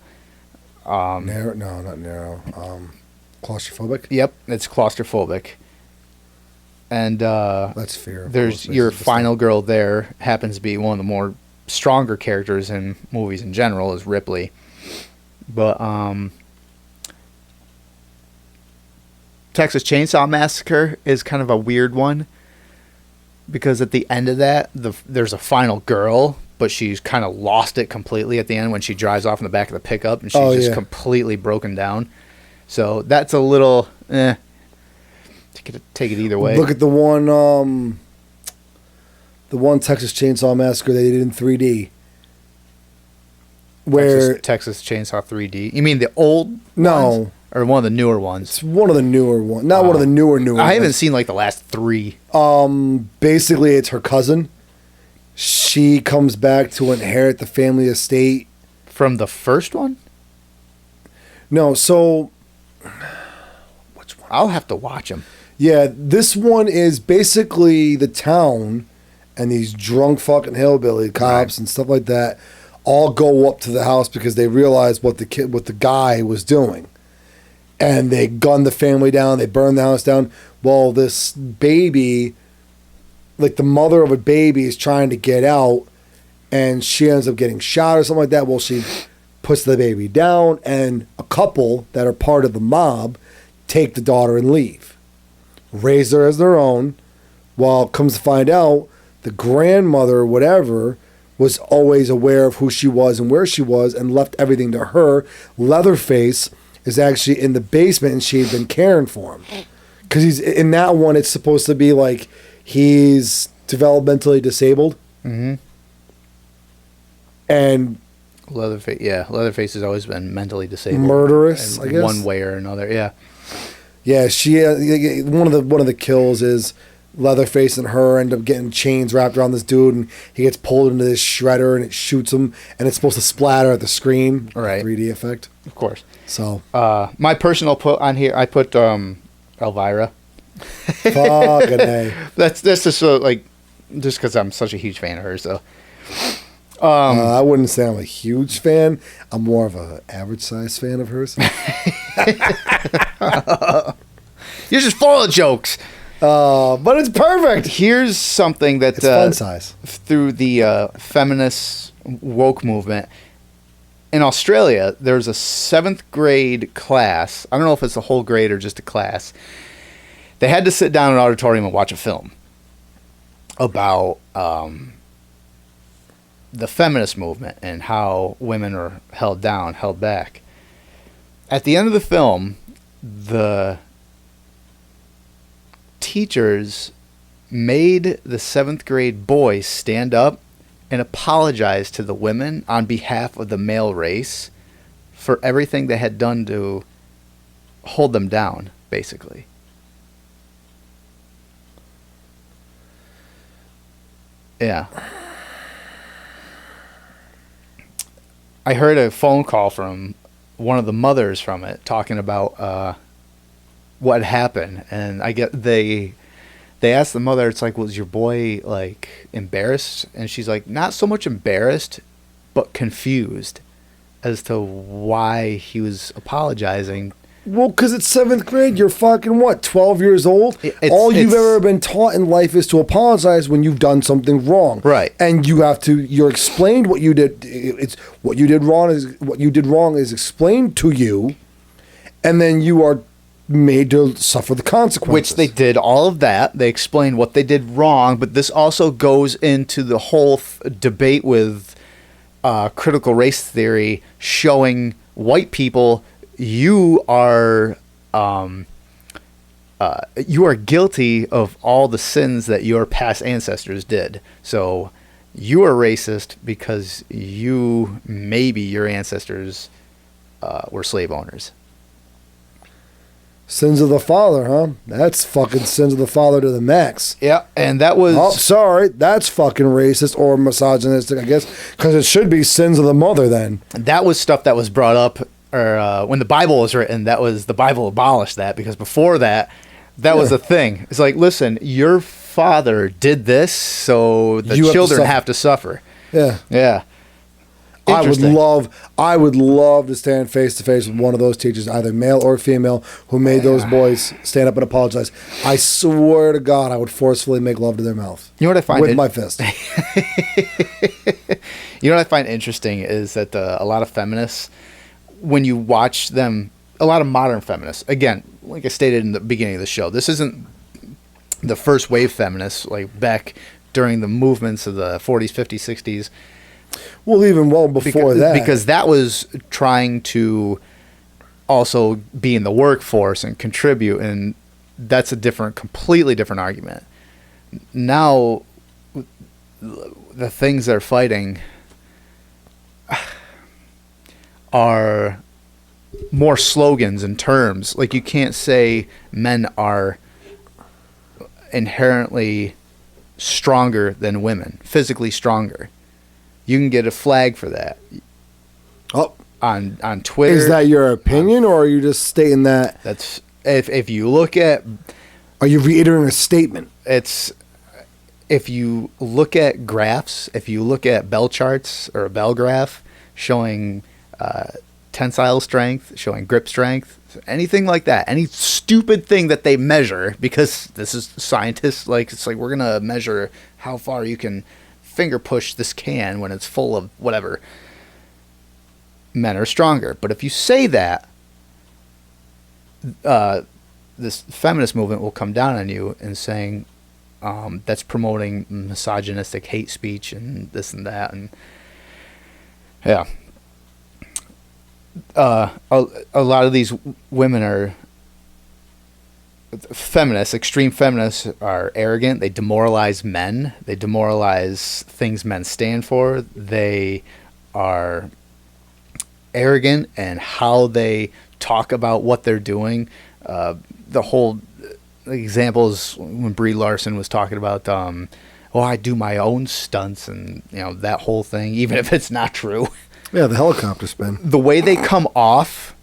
No, not narrow. Claustrophobic? Yep, it's claustrophobic. And that's fear. There's your final girl there happens to be one of the more stronger characters in movies in general is Ripley. But Texas Chainsaw Massacre is kind of a weird one because at the end of that, there's a final girl, but she's kind of lost it completely at the end when she drives off in the back of the pickup and she's just completely broken down. So that's a little take it either way. Look at the one Texas Chainsaw Massacre they did in 3D. Where Texas Chainsaw 3D? You mean the old no ones? Or one of the newer ones? It's one of the newer ones. Not one of the newer I haven't seen like the last 3. Basically it's her cousin. She comes back to inherit the family estate. From the first one? No, so which one? I'll have to watch them. Yeah, this one is basically the town and these drunk fucking hillbilly cops and stuff like that all go up to the house because they realize what the guy was doing. And they gun the family down, they burn the house down. Well, this baby like the mother of a baby is trying to get out, and she ends up getting shot or something like that. Well, she puts the baby down, and a couple that are part of the mob take the daughter and leave, raise her as their own. While comes to find out, the grandmother or whatever was always aware of who she was and where she was and left everything to her. Leatherface is actually in the basement, and she had been caring for him. Because he's in that one, it's supposed to be like he's developmentally disabled. Mm-hmm. And Leatherface has always been mentally disabled, murderous, I guess, one way or another. Yeah, yeah. She one of the kills is Leatherface and her end up getting chains wrapped around this dude, and he gets pulled into this shredder, and it shoots him, and it's supposed to splatter at the screen, right? 3D effect, of course. So, my personal put on here, I put Elvira. Fucking A. That's just like just because I'm such a huge fan of hers, though. I wouldn't say I'm a huge fan. I'm more of an average size fan of hers. You're just full of jokes. But it's perfect. Here's something that it's fun size. Through the feminist woke movement in Australia, there's a 7th grade class. I don't know if it's a whole grade or just a class. They had to sit down in an auditorium and watch a film about the feminist movement and how women are held down, held back. At the end of the film, the teachers made the 7th grade boys stand up and apologize to the women on behalf of the male race for everything they had done to hold them down, basically. Yeah. I heard a phone call from one of the mothers from it talking about what happened, and they asked the mother, it's like, was your boy like embarrassed? And she's like, not so much embarrassed, but confused as to why he was apologizing. Well, because it's 7th grade. You're fucking, what, 12 years old? All you've ever been taught in life is to apologize when you've done something wrong. Right. And you're explained what you did. It's what you did wrong is explained to you, and then you are made to suffer the consequences. Which they did all of that. They explained what they did wrong, but this also goes into the whole debate with critical race theory, showing white people you are guilty of all the sins that your past ancestors did. So you are racist because maybe your ancestors were slave owners. Sins of the father, huh? That's fucking sins of the father to the max. Yeah, and that was... Oh, sorry. That's fucking racist or misogynistic, I guess, because it should be sins of the mother then. That was stuff that was brought up, or when the Bible was written, the Bible abolished that, because before that was a thing. It's like, listen, your father did this, so the children have to suffer. Yeah. Yeah. I would love to stand face to face with one of those teachers, either male or female, who made those boys stand up and apologize. I swear to God, I would forcefully make love to their mouth. You know what I find with my fist. You know what I find interesting is that a lot of feminists, when you watch them, a lot of modern feminists, again, like I stated in the beginning of the show, this isn't the first wave feminists, like back during the movements of the 40s, 50s, 60s. Well, even well before that. Because that was trying to also be in the workforce and contribute, and that's a completely different argument. Now, the things they're fighting are more slogans and terms. Like, you can't say men are inherently stronger than women, physically stronger. You can get a flag for that. Oh, on Twitter. Is that your opinion, or are you just stating that? That's if you look at. Are you reiterating a statement? It's if you look at graphs, if you look at bell charts or a bell graph showing tensile strength, showing grip strength, anything like that. Any stupid thing that they measure, because this is scientists, like, it's like, we're going to measure how far you can finger push this can when it's full of whatever. Men are stronger. But if you say that, this feminist movement will come down on you and saying that's promoting misogynistic hate speech and this and that. And yeah. A lot of these women are feminists, extreme feminists are arrogant. They demoralize men. They demoralize things men stand for. They are arrogant and how they talk about what they're doing. The whole example is when Brie Larson was talking about, I do my own stunts and, that whole thing, even if it's not true. Yeah, the helicopter spin. The way they come off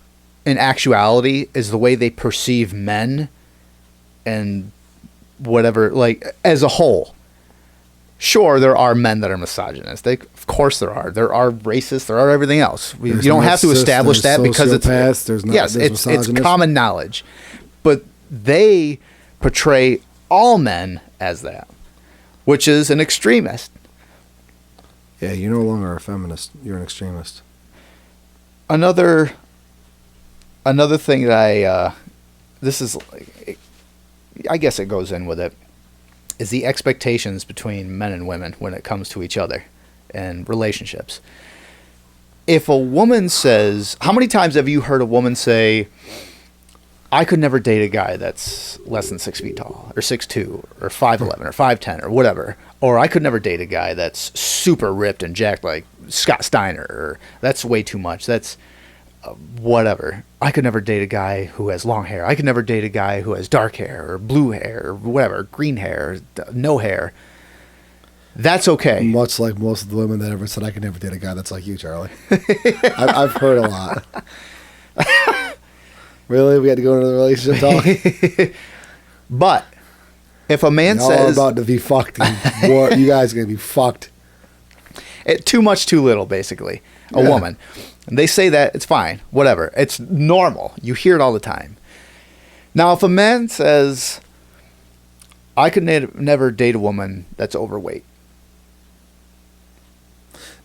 in actuality is the way they perceive men and whatever, like, as a whole. Sure, there are men that are misogynistic. Of course there are. There are racists. There are everything else. You don't have to establish that because it's common knowledge. But they portray all men as that, which is an extremist. Yeah, you're no longer a feminist. You're an extremist. Another thing that I guess it goes in with it, is the expectations between men and women when it comes to each other and relationships. If a woman says, how many times have you heard a woman say, I could never date a guy that's less than 6 feet tall, or 6'2", or 5'11", or 5'10", or whatever. Or I could never date a guy that's super ripped and jacked like Scott Steiner, or that's way too much. That's whatever. I could never date a guy who has long hair. I could never date a guy who has dark hair, or blue hair, or whatever, green hair, no hair. That's okay. Much like most of the women that ever said I could never date a guy that's like you, Charlie. I've heard a lot. Really? We had to go into the relationship talk? But if a man says... Y'all are about to be fucked. You guys are going to be fucked. Too much, too little, basically. A woman. And they say that, it's fine. Whatever. It's normal. You hear it all the time. Now, if a man says, I could never date a woman that's overweight.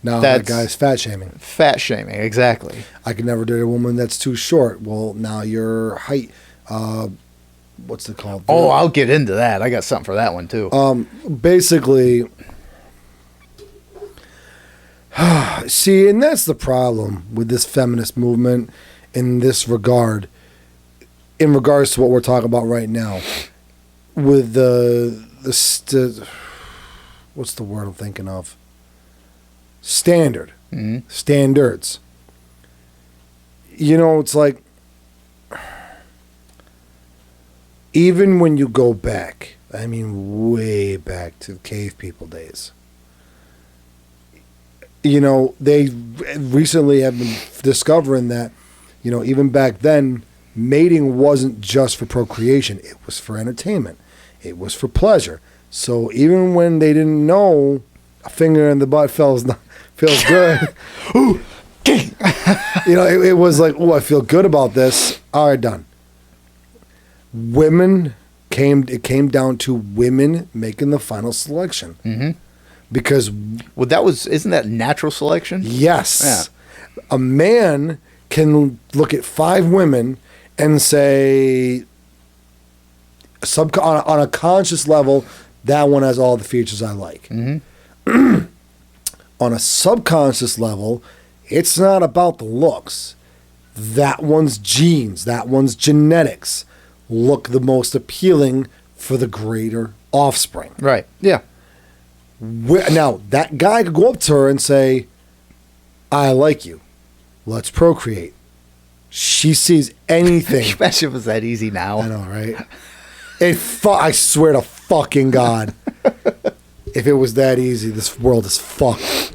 Now that guy's fat shaming. Fat shaming, exactly. I could never date a woman that's too short. Well, now your height, what's it called? Oh, I'll get into that. I got something for that one too. Basically, see, and that's the problem with this feminist movement in this regard, in regards to what we're talking about right now, with what's the word I'm thinking of? Standards. It's like, even when you go back, I mean way back to cave people days, they recently have been discovering that, even back then, mating wasn't just for procreation. It was for entertainment. It was for pleasure. So even when they didn't know a finger in the butt feels good, ooh, it was like, oh, I feel good about this. All right, done. It came down to women making the final selection. Mm-hmm. Because... Well, isn't that natural selection? Yes. Yeah. A man can look at 5 women and say, on a conscious level, that one has all the features I like. Mm-hmm. On a subconscious level, it's not about the looks. That one's genes, that one's genetics look the most appealing for the greater offspring. Right. Yeah. Now, that guy could go up to her and say, I like you. Let's procreate. She sees anything. Imagine if it was that easy now. I know, right? I swear to fucking God. If it was that easy, this world is fucked.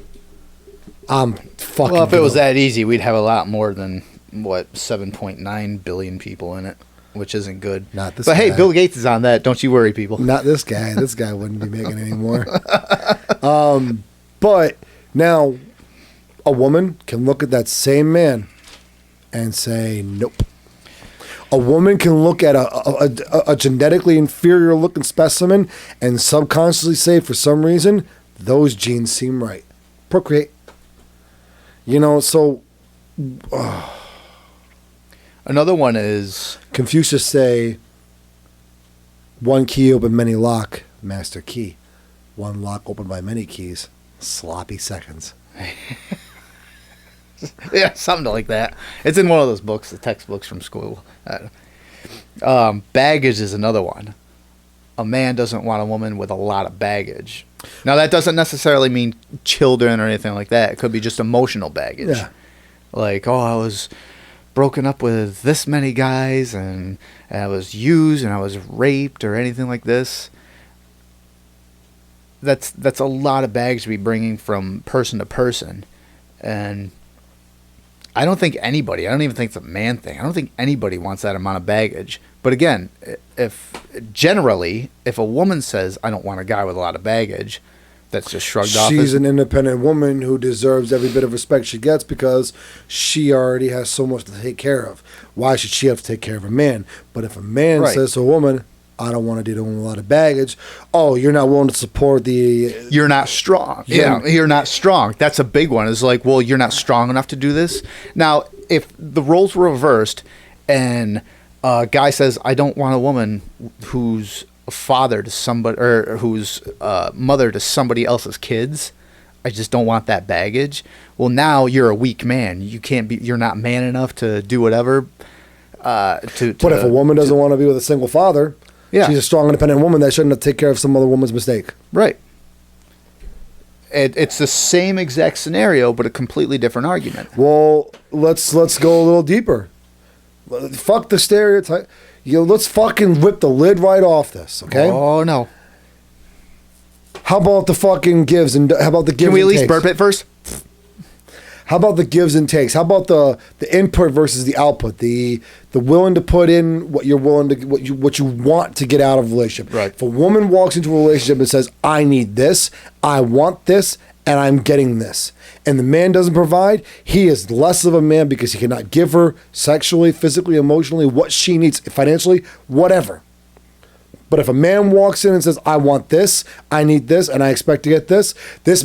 I'm fucking... Well, if it was that easy, we'd have a lot more than, 7.9 billion people in it, which isn't good. Not this guy. But hey, Bill Gates is on that. Don't you worry, people. Not this guy. This guy wouldn't be making any more. But now, a woman can look at that same man and say nope. A woman can look at a genetically inferior looking specimen and subconsciously say, for some reason, those genes seem right. Procreate. You know, so... Another one is... Confucius say, one key open many lock, master key. One lock opened by many keys, sloppy seconds. Yeah, something like that. It's in one of those books, the textbooks from school. Baggage is another one. A man doesn't want a woman with a lot of baggage. Now, that doesn't necessarily mean children or anything like that. It could be just emotional baggage. Yeah. Like, oh, I was broken up with this many guys, and I was used, and I was raped, or anything like this. That's a lot of baggage to be bringing from person to person. And I don't even think it's a man thing. I don't think anybody wants that amount of baggage. But again, if a woman says, I don't want a guy with a lot of baggage, that's just shrugged off. She's an independent woman who deserves every bit of respect she gets because she already has so much to take care of. Why should she have to take care of a man? But if a man says to a woman, I don't want to deal with a lot of baggage. Oh, you're not willing to support the... You're not strong. Yeah, you're not strong. That's a big one. It's like, well, you're not strong enough to do this. Now, if the roles were reversed and a guy says, I don't want a woman who's a father to somebody, or who's mother to somebody else's kids, I just don't want that baggage. Well, now you're a weak man. You're not man enough to do whatever. But if a woman doesn't want to be with a single father... Yeah. She's a strong, independent woman that shouldn't have to take care of some other woman's mistake. Right. It's the same exact scenario, but a completely different argument. Well, let's go a little deeper. Fuck the stereotype. Let's fucking rip the lid right off this, okay? Oh, no. How about the fucking gives and how about the gives and takes? Can we at least burp it first? How about the gives and takes? How about the input versus the output? The willing to put in what you're willing to what you want to get out of a relationship. Right. If a woman walks into a relationship and says, I need this, I want this, and I'm getting this, and the man doesn't provide, he is less of a man because he cannot give her sexually, physically, emotionally what she needs, financially, whatever. But if a man walks in and says, I want this, I need this, and I expect to get this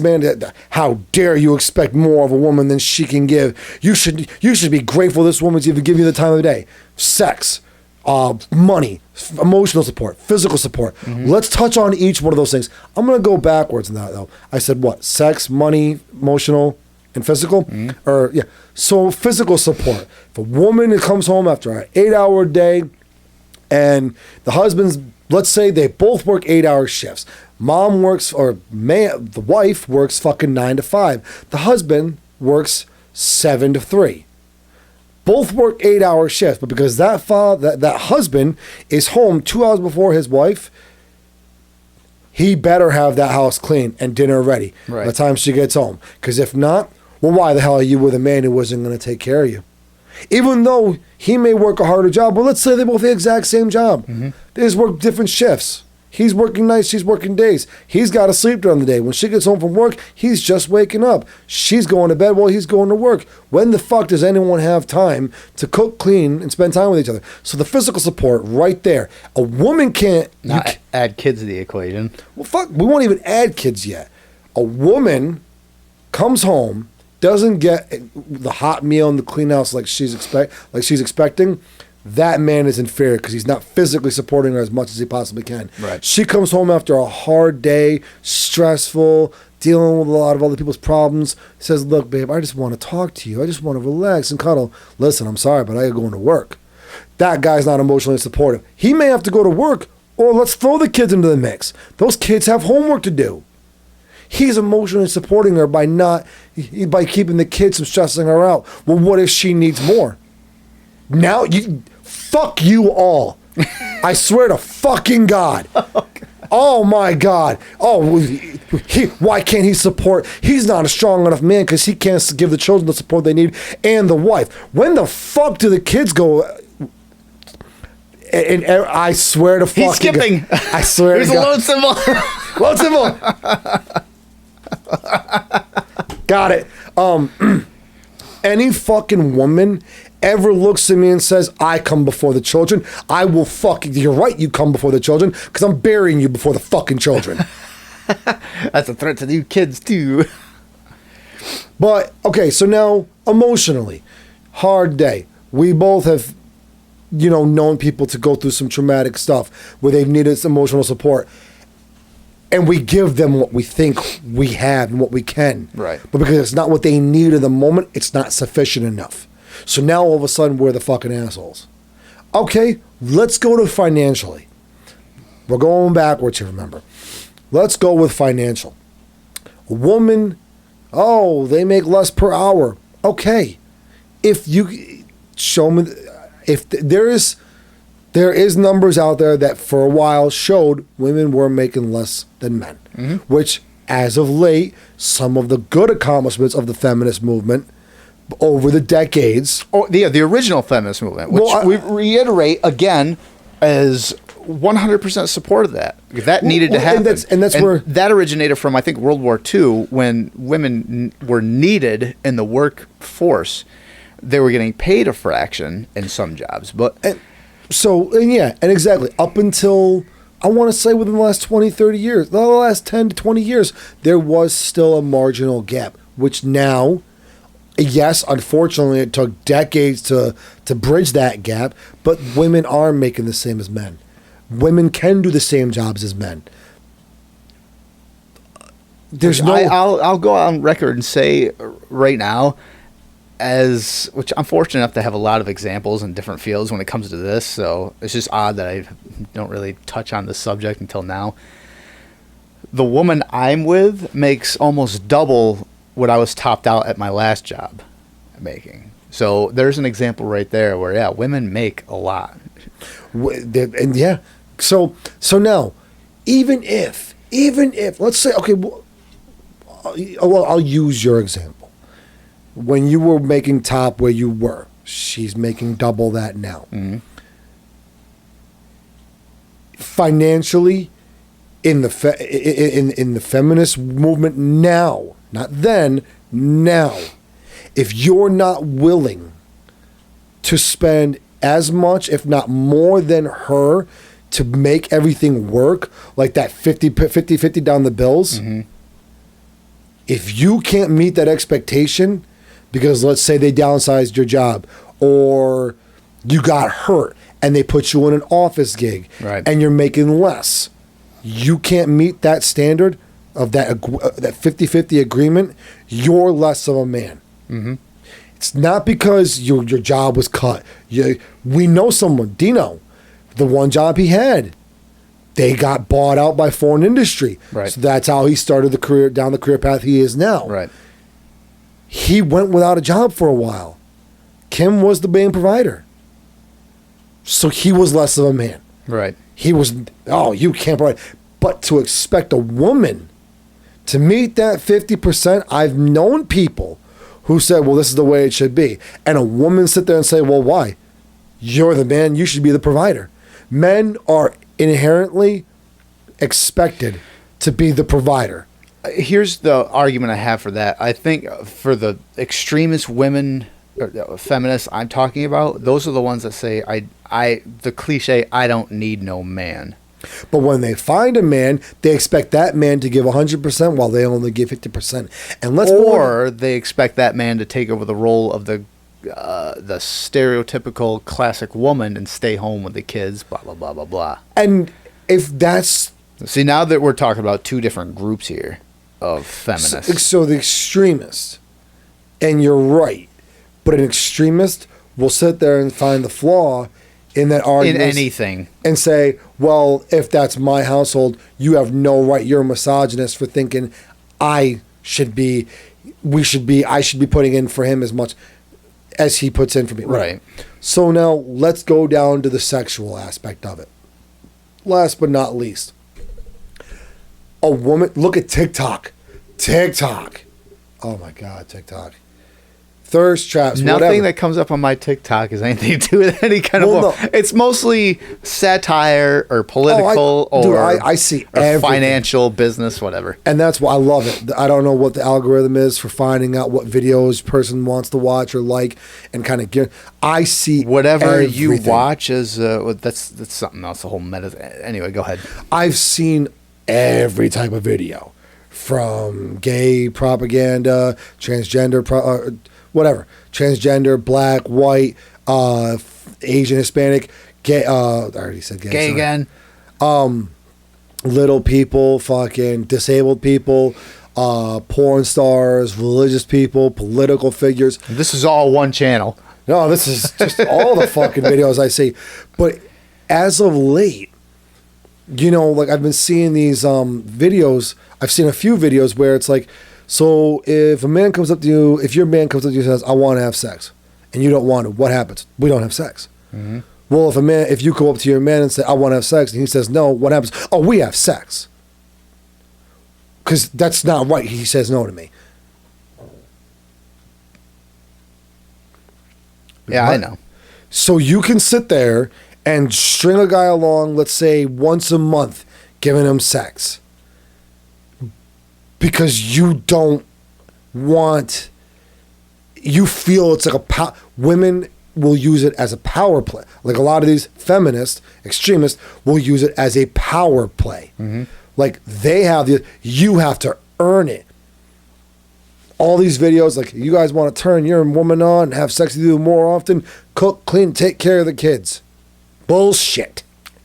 man, how dare you expect more of a woman than she can give? You should be grateful this woman's even giving you the time of the day. Sex, money, emotional support, physical support. Mm-hmm. Let's touch on each one of those things. I'm going to go backwards in that, though. I said what? Sex, money, emotional, and physical? Mm-hmm. So physical support. If a woman comes home after an 8-hour day and the husband's, let's say they both work 8-hour shifts. Mom works, the wife works fucking 9 to 5. The husband works 7 to 3. Both work 8-hour shifts, but because that husband is home 2 hours before his wife, he better have that house clean and dinner ready by the time she gets home. Because if not, well, why the hell are you with a man who wasn't going to take care of you? Even though he may work a harder job, but let's say they both have the exact same job. Mm-hmm. They just work different shifts. He's working nights, she's working days. He's got to sleep during the day. When she gets home from work, he's just waking up. She's going to bed while he's going to work. When the fuck does anyone have time to cook, clean, and spend time with each other? So the physical support right there. A woman can't... add kids to the equation. Well, fuck, we won't even add kids yet. A woman comes home, doesn't get the hot meal and the clean house like she's expecting, that man is inferior because he's not physically supporting her as much as he possibly can. Right. She comes home after a hard day, stressful, dealing with a lot of other people's problems, says, look, babe, I just want to talk to you. I just want to relax and cuddle. Listen, I'm sorry, but I got going to work. That guy's not emotionally supportive. He may have to go to work, or let's throw the kids into the mix. Those kids have homework to do. He's emotionally supporting her by keeping the kids from stressing her out. Well, what if she needs more? Now, fuck you all. I swear to fucking God. Oh my God. Oh, why can't he support? He's not a strong enough man because he can't give the children the support they need and the wife. When the fuck do the kids go? And I swear to fucking He's skipping. God, I swear There's to God. There's a load symbol. Load symbol. Got it. Any fucking woman ever looks at me and says, I come before the children, I will you're right, you come before the children, because I'm burying you before the fucking children. That's a threat to you kids, too. But, okay, so now, emotionally, hard day. We both have, known people to go through some traumatic stuff where they've needed some emotional support. And we give them what we think we have and what we can. Right. But because it's not what they need in the moment, it's not sufficient enough. So now all of a sudden we're the fucking assholes. Okay, let's go to financially. We're going backwards here, remember. Let's go with financial. A woman, they make less per hour. Okay. If you show me, if there is numbers out there that for a while showed women were making less than men, which as of late, some of the good accomplishments of the feminist movement over the decades. The original feminist movement, which we reiterate again as 100% support of that. That needed to happen. And that's where that originated from, I think, World War II, when women were needed in the workforce. They were getting paid a fraction in some jobs, but... And exactly. Up until, I want to say within the last 20, 30 years, the last 10 to 20 years, there was still a marginal gap, which now, yes, unfortunately, it took decades to bridge that gap, but women are making the same as men. Women can do the same jobs as men. I'll go on record and say right now, which I'm fortunate enough to have a lot of examples in different fields when it comes to this, so it's just odd that I don't really touch on this subject until now. The woman I'm with makes almost double what I was topped out at my last job making. So there's an example right there where, women make a lot. So now, even if, let's say, okay, I'll use your example. When you were making top where you were, she's making double that now. Mm-hmm. Financially, in the in the feminist movement now, not then, now, if you're not willing to spend as much, if not more than her, to make everything work, like that 50 down the bills, if you can't meet that expectation, because let's say they downsized your job or you got hurt and they put you in an office gig and you're making less, you can't meet that standard of that 50-50 agreement, you're less of a man. Mm-hmm. It's not because your job was cut. We know someone, Dino, the one job he had, they got bought out by foreign industry. Right. So that's how he started down the career path he is now. Right. He went without a job for a while. Kim was the main provider. So he was less of a man. Right. He was, you can't provide. But to expect a woman to meet that 50%, I've known people who said, well, this is the way it should be. And a woman sit there and say, well, why? You're the man, you should be the provider. Men are inherently expected to be the provider. Here's the argument I have for that. I think for the extremist women, or feminists I'm talking about, those are the ones that say, the cliche, I don't need no man. But when they find a man, they expect that man to give 100% while they only give 50%. And they expect that man to take over the role of the stereotypical classic woman and stay home with the kids, blah, blah, blah, blah, blah. And if that's... See, now that we're talking about two different groups here of feminists. So the extremist, and you're right, but an extremist will sit there and find the flaw in that argument. In anything. And say, well, if that's my household, you have no right. You're a misogynist for thinking I should be putting in for him as much as he puts in for me. Right. So now let's go down to the sexual aspect of it. Last but not least, a woman, look at TikTok. Oh my God, TikTok. thirst traps, Nothing whatever. that comes up on my TikTok is anything to do with any kind Well, of. It's mostly satire or political I see or everything. financial, business, whatever. And that's why I love it. I don't know what the algorithm is for finding out what videos person wants to watch or like, and kind of get. I see Whatever you everything. watch is that's something else. A whole meta. Anyway, go ahead. I've seen every type of video, from gay propaganda, transgender, whatever, transgender, black, white, Asian, Hispanic, gay. I already said gay. Gay sorry. again. Little people, fucking disabled people, porn stars, religious people, political figures. This is all one channel. No, this is just all the fucking videos I see. But as of late, you know, like I've been seeing these videos. I've seen a few videos where it's like, so if a man comes up to you, if your man comes up to you and says, I want to have sex, and you don't want to, what happens? We don't have sex. Mm-hmm. Well, if you go up to your man and say, I want to have sex, and he says no, what happens? Oh, we have sex. Because that's not right. He says no to me. Yeah, I know. So you can sit there and string a guy along, let's say once a month, giving him sex. Because you don't want, you feel it's like women will use it as a power play. Like a lot of these feminists, extremists, will use it as a power play. Mm-hmm. Like they have you have to earn it. All these videos, like, you guys want to turn your woman on and have sex with you more often, cook, clean, take care of the kids. Bullshit.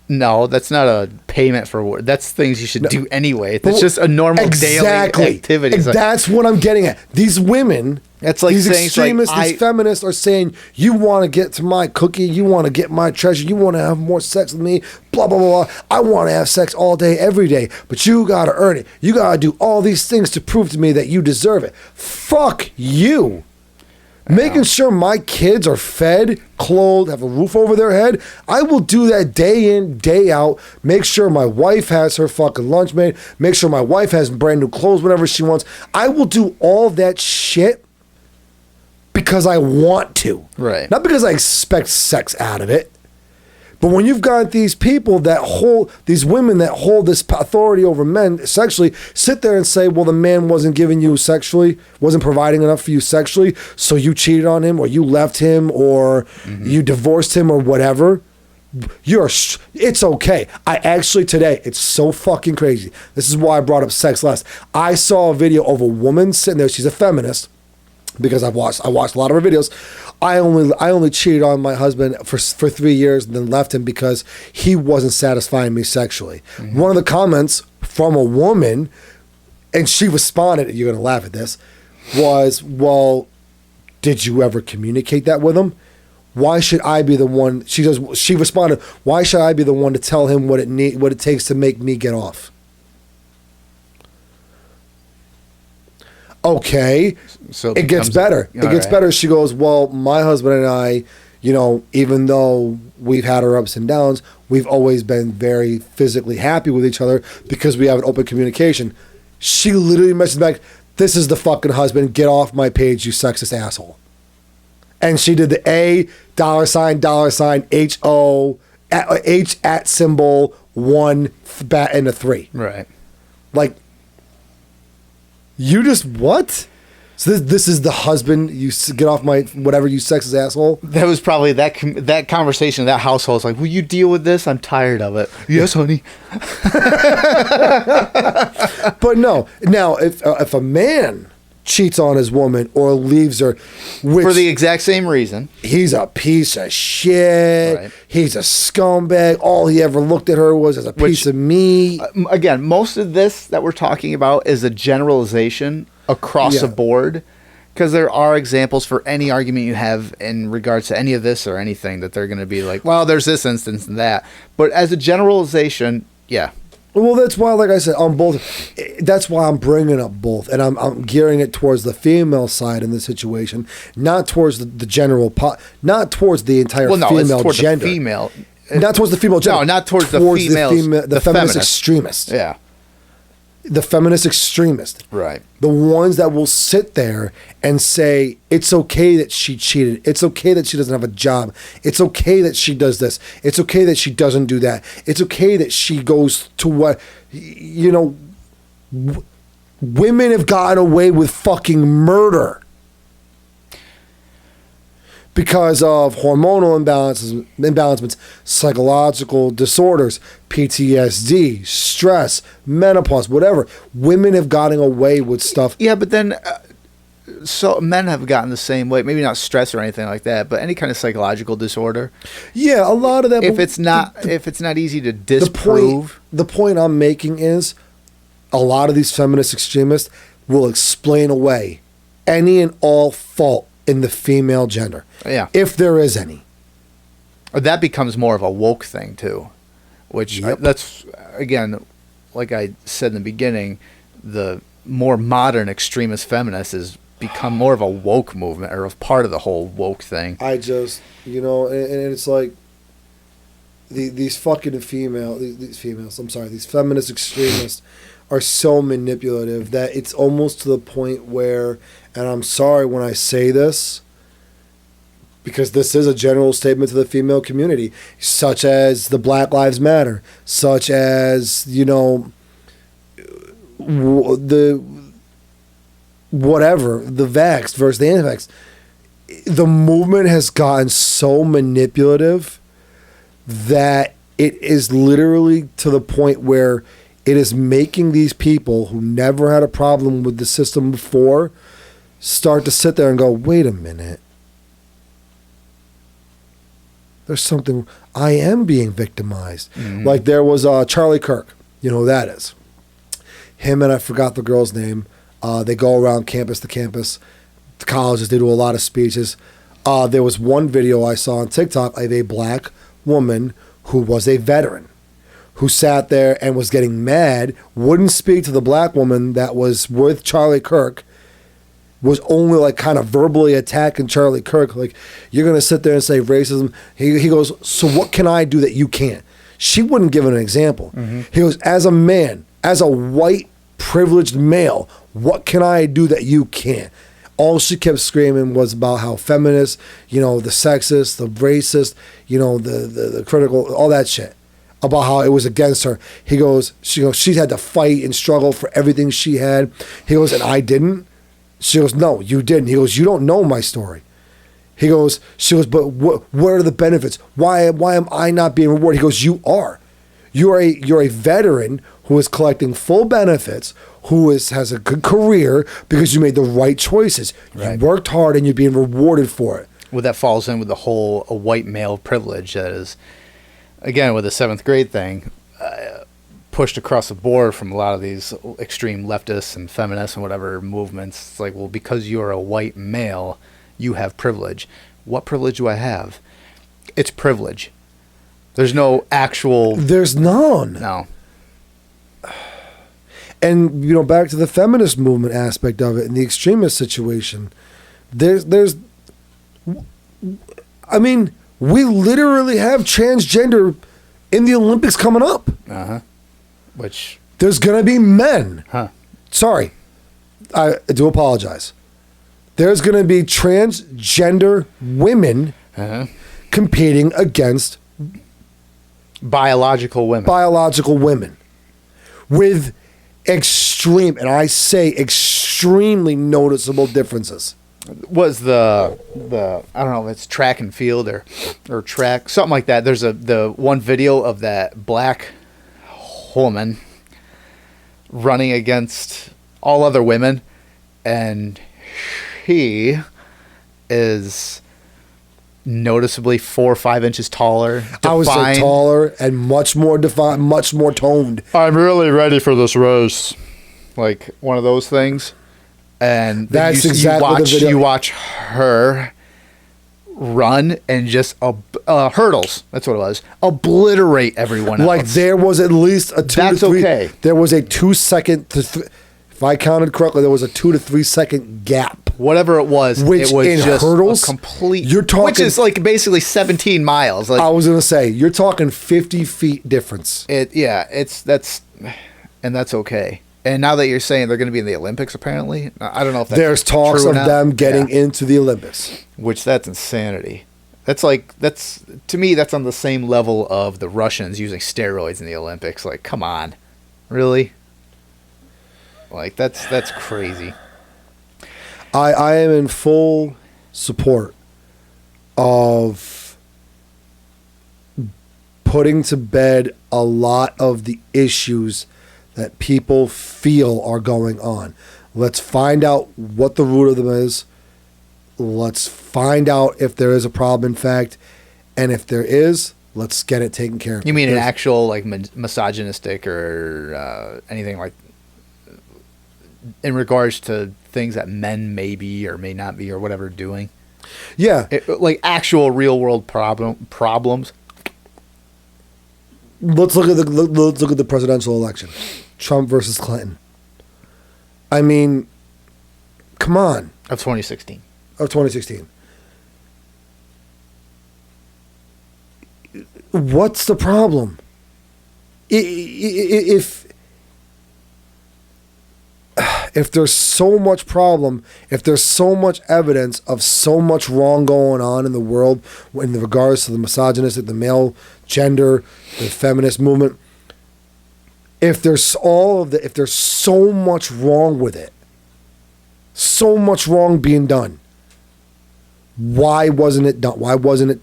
No, that's not a payment for work. That's things you should do anyway. That's just a normal daily activity. And that's what I'm getting at. These women, it's like these saying, extremists, these feminists are saying, you want to get to my cookie, you want to get my treasure, you want to have more sex with me, blah, blah, blah, blah. I want to have sex all day, every day, but you got to earn it. You got to do all these things to prove to me that you deserve it. Fuck you. Making sure my kids are fed, clothed, have a roof over their head. I will do that day in, day out. Make sure my wife has her fucking lunch made. Make sure my wife has brand new clothes whenever she wants. I will do all that shit because I want to. Right. Not because I expect sex out of it. But when you've got these people these women that hold this authority over men sexually, sit there and say, well, the man wasn't giving you sexually, wasn't providing enough for you sexually, so you cheated on him, or you left him, or you divorced him, or whatever. It's okay. I actually today, it's so fucking crazy. This is why I brought up sex last. I saw a video of a woman sitting there. She's a feminist. Because I watched a lot of her videos. I only cheated on my husband for 3 years and then left him because he wasn't satisfying me sexually. Mm-hmm. One of the comments from a woman, and she responded, you're gonna laugh at this, was, well, did you ever communicate that with him? Why should I be the one? She responded, why should I be the one to tell him what it takes to make me get off? Okay, so it gets better. It gets better. She goes, well, my husband and I, you know, even though we've had our ups and downs, we've always been very physically happy with each other because we have an open communication. She literally messaged back, this is the fucking husband. Get off my page, you sexist asshole. And she did the $, $, H at symbol 1 bat and a 3. Right. Like, you just what? So this is the husband. You get off my whatever, you sexist asshole. That was probably that conversation. That household was like, "Will you deal with this? I'm tired of it." Yes, honey. But no. Now, if a man cheats on his woman or leaves her, for the exact same reason, he's a piece of shit. Right. He's a scumbag. All he ever looked at her was as a piece of meat. Again, most of this that we're talking about is a generalization across the board, because there are examples for any argument you have in regards to any of this or anything that they're going to be like, well, there's this instance and that. But as a generalization, yeah. Well, that's why, like I said, on both. That's why I'm bringing up both, and I'm gearing it towards the female side in the situation, not towards the general, not towards the entire female towards gender. The female, not towards the female gender. No, not towards the females, the feminist extremist. Yeah. the feminist extremist. Right. The ones that will sit there and say, it's okay that she cheated. It's okay that she doesn't have a job. It's okay that she does this. It's okay that she doesn't do that. It's okay that she goes to what, women have gotten away with fucking murder because of hormonal imbalancements, psychological disorders, PTSD, stress, menopause, whatever. Women have gotten away with stuff. Yeah, but then so men have gotten the same way. Maybe not stress or anything like that, but any kind of psychological disorder. Yeah, a lot of that. If it's not easy to disprove. The point I'm making is a lot of these feminist extremists will explain away any and all fault in the female gender. Yeah. If there is any. That becomes more of a woke thing too, which that's, again, like I said in the beginning, the more modern extremist feminist has become more of a woke movement or a part of the whole woke thing. I just, and it's like these fucking these feminist extremists are so manipulative that it's almost to the point where, and I'm sorry when I say this, because this is a general statement to the female community, such as the Black Lives Matter, such as, the vaxxed versus the anti-vaxxed. The movement has gotten so manipulative that it is literally to the point where it is making these people who never had a problem with the system before start to sit there and go, wait a minute. There's something, I am being victimized. Mm-hmm. Like there was Charlie Kirk, you know who that is. Him and I forgot the girl's name. They go around campus to campus, to colleges, they do a lot of speeches. There was one video I saw on TikTok of a black woman who was a veteran, who sat there and was getting mad, wouldn't speak to the black woman that was with Charlie Kirk, was only like kind of verbally attacking Charlie Kirk. Like, you're going to sit there and say racism. He goes, so what can I do that you can't? She wouldn't give an example. Mm-hmm. He goes, as a man, as a white privileged male, what can I do that you can't? All she kept screaming was about how feminists, the sexist, the racist, the critical, all that shit. About how it was against her. She goes, she had to fight and struggle for everything she had. He goes, and I didn't? She goes, no, you didn't. He goes, you don't know my story. She goes, but what are the benefits? Why am I not being rewarded? He goes, you are. You're a veteran who is collecting full benefits, who has a good career because you made the right choices. Right. You worked hard and you're being rewarded for it. Well, that falls in with the whole white male privilege that is, again, with the 7th grade thing, pushed across the board from a lot of these extreme leftists and feminists and whatever movements. It's like, well, because you're a white male, you have privilege. What privilege do I have? It's privilege. There's no actual... There's none. No. And, back to the feminist movement aspect of it and the extremist situation, we literally have transgender in the Olympics coming up. Uh-huh. Which... There's going to be men. Huh. Sorry. I do apologize. There's going to be transgender women competing against... Biological women. With extreme, and I say extremely noticeable differences. Was the I don't know if it's track and field or track, something like that. There's the one video of that black woman running against all other women, and he is noticeably 4 or 5 inches taller. Defined. I would say taller and much more defined, much more toned. I'm really ready for this race. Like one of those things. And that's exactly the video. You watch her run and just hurdles. That's what it was. Obliterate everyone else. Like there was at least a 2 that's to 3. Okay. There was a 2 second to if I counted correctly, there was a 2 to 3 second gap. Whatever it was, which it was in just hurdles, a complete. You're talking, which is like basically 17 miles. Like, I was gonna say you're talking 50 feet difference. That's okay. And now that you're saying they're going to be in the Olympics, apparently, I don't know if that's There's talks true of now. them getting Yeah. into the Olympics. Which that's insanity. That's to me, that's on the same level of the Russians using steroids in the Olympics. Like, come on, really? Like, that's crazy. I am in full support of putting to bed a lot of the issues that people feel are going on. Let's find out what the root of them is. Let's find out if there is a problem, in fact. And if there is, let's get it taken care of. You mean an actual, like, misogynistic or anything like in regards to things that men may be or may not be or whatever doing? Yeah. Like actual real-world problems? Let's look at the presidential election. Trump versus Clinton. I mean, come on. Of 2016. Of 2016. What's the problem? If there's so much problem, if there's so much evidence of so much wrong going on in the world in regards to the misogynistic, the male gender, the feminist movement, if there's so much wrong with it, so much wrong being done, why wasn't it done? Why wasn't it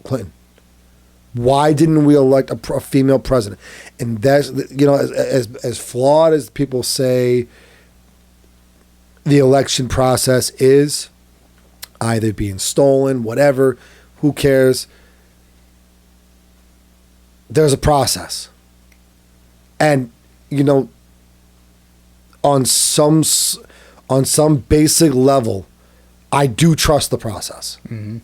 Clinton? Why didn't we elect a female president? And that's, as flawed as people say the election process is, either being stolen, whatever, who cares? There's a process. And, on some basic level, I do trust the process. Mm-hmm.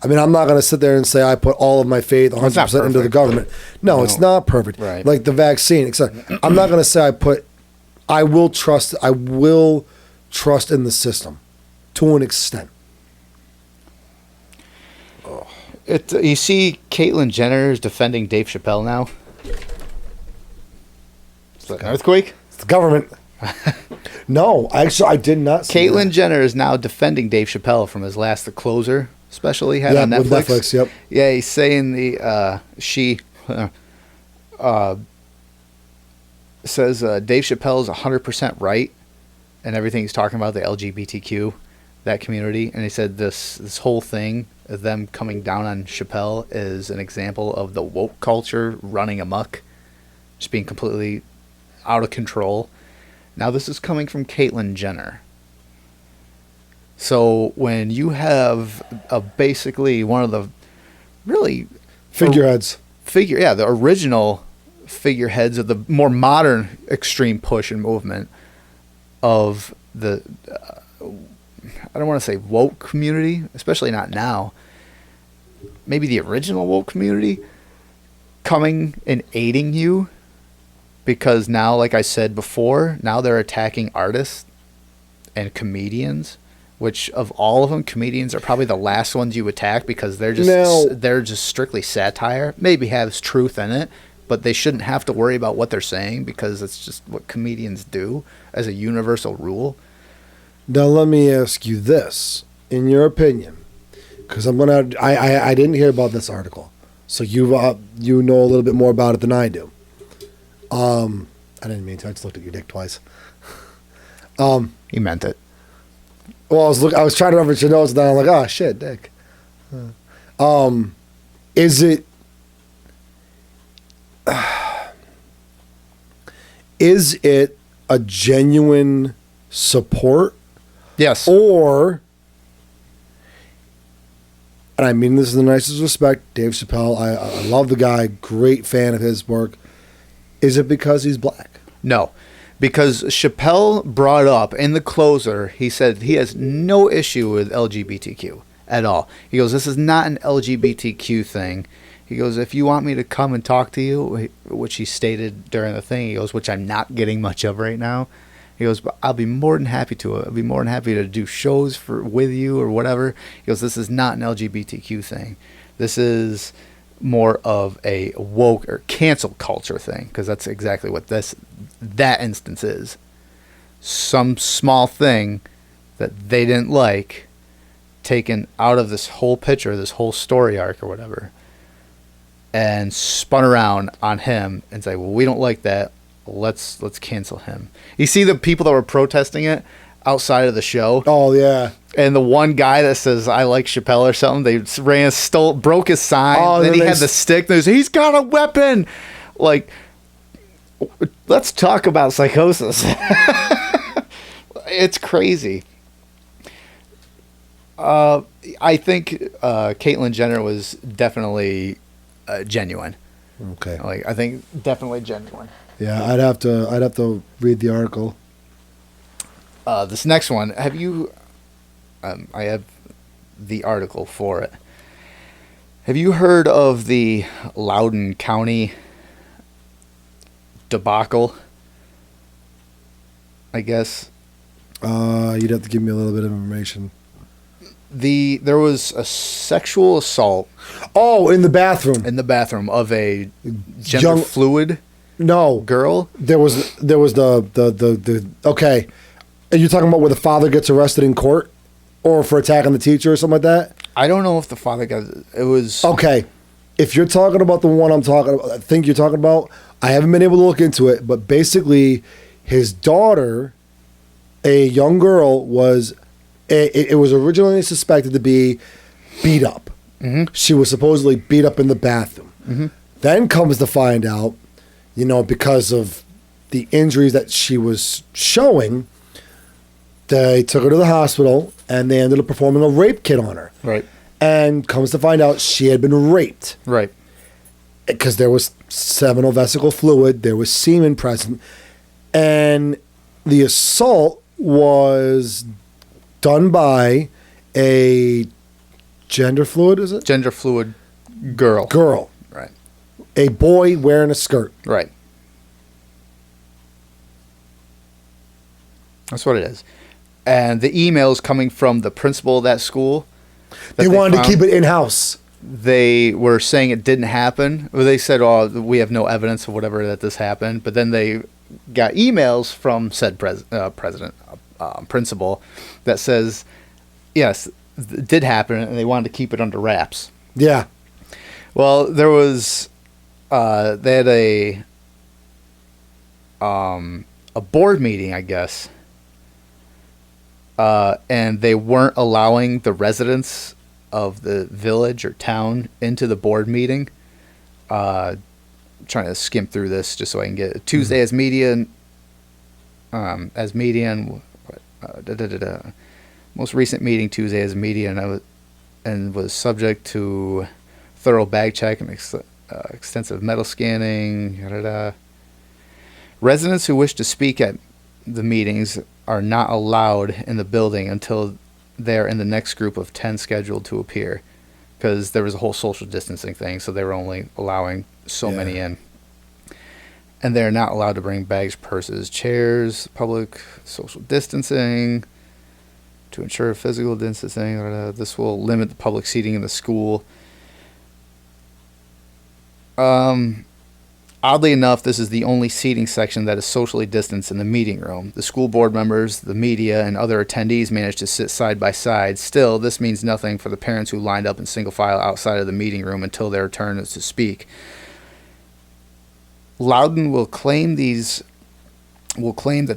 I mean, I'm not going to sit there and say I put all of my faith 100% into the government. No, it's not perfect. Right. Like the vaccine, etc. I'm not going to say I will trust in the system to an extent. You see Caitlyn Jenner is defending Dave Chappelle now? Is that an earthquake? It's the government. No, actually, I did not see Caitlyn that. Jenner is now defending Dave Chappelle from his last The Closer special he had on Netflix. With Netflix, yep. Yeah, he's saying says Dave Chappelle is 100% right and everything he's talking about, the LGBTQ, that community. And he said this whole thing of them coming down on Chappelle is an example of the woke culture running amok, just being completely out of control. Now this is coming from Caitlyn Jenner. So when you have basically one of the really Figureheads. the original figureheads of the more modern extreme push and movement of the I don't want to say woke community, especially not now. Maybe the original woke community coming and aiding you, because now, like I said before, now they're attacking artists and comedians, which of all of them, comedians are probably the last ones you attack because they're just strictly satire. Maybe has truth in it, but they shouldn't have to worry about what they're saying because it's just what comedians do as a universal rule. Now let me ask you this, in your opinion, because I didn't hear about this article, so you know a little bit more about it than I do. I didn't mean to. I just looked at your dick twice. He meant it. Well, I was trying to reference your notes, and then I'm like, oh shit, dick. Is it a genuine support? Yes. Or, and I mean this in the nicest respect, Dave Chappelle, I love the guy, great fan of his work. Is it because he's black? No, because Chappelle brought up in The Closer, he said he has no issue with LGBTQ at all. He goes, this is not an LGBTQ thing. He goes, if you want me to come and talk to you, which he stated during the thing, he goes, which I'm not getting much of right now. He goes, but I'll be more than happy to. I'll be more than happy to do shows with you or whatever. He goes, this is not an LGBTQ thing. This is more of a woke or cancel culture thing, because that's exactly what this that instance is. Some small thing that they didn't like taken out of this whole picture, this whole story arc or whatever, and spun around on him and say, well, we don't like that. Let's cancel him. You see the people that were protesting it outside of the show? Oh, yeah. And the one guy that says, I like Chappelle or something, they broke his sign. Oh, then he had the stick. There's, he's got a weapon. Like, let's talk about psychosis. It's crazy. I think Caitlyn Jenner was definitely genuine. Okay. Like, I think definitely genuine. Yeah, I'd have to read the article. This next one, have you? I have the article for it. Have you heard of the Loudoun County debacle? I guess. You'd have to give me a little bit of information. There was a sexual assault. Oh, in the bathroom. In the bathroom of a gender fluid. No, girl. There was the okay. Are you talking about where the father gets arrested in court, or for attacking the teacher or something like that? I don't know if the father got it. Was okay. If you're talking about the one I think you're talking about. I haven't been able to look into it, but basically, his daughter, a young girl, was. It was originally suspected to be beat up. Mm-hmm. She was supposedly beat up in the bathroom. Mm-hmm. Then comes to find out, because of the injuries that she was showing, they took her to the hospital and they ended up performing a rape kit on her. Right. And comes to find out she had been raped. Right. Because there was seminal vesicle fluid, there was semen present, and the assault was done by a gender fluid, is it? Gender fluid girl. Girl. Right. A boy wearing a skirt. Right. That's what it is. And the emails coming from the principal of that school. They wanted to keep it in-house. They were saying it didn't happen. They said, we have no evidence of whatever that this happened. But then they got emails from said principal that says, yes, it did happen, and they wanted to keep it under wraps. Yeah. Well, there was, they had a board meeting, I guess, and they weren't allowing the residents of the village or town into the board meeting. I'm trying to skim through this just so I can get it. Tuesday as media and most recent meeting Tuesday as media and was subject to thorough bag check and extensive metal scanning. Residents who wish to speak at the meetings are not allowed in the building until they're in the next group of 10 scheduled to appear, because there was a whole social distancing thing, so they were only allowing so many in. And they're not allowed to bring bags, purses, chairs, public social distancing to ensure physical distancing. This will limit the public seating in the school. Oddly enough, this is the only seating section that is socially distanced in the meeting room. The school board members, the media, and other attendees managed to sit side by side. Still, this means nothing for the parents who lined up in single file outside of the meeting room until their turn is to speak. Loudoun will claim that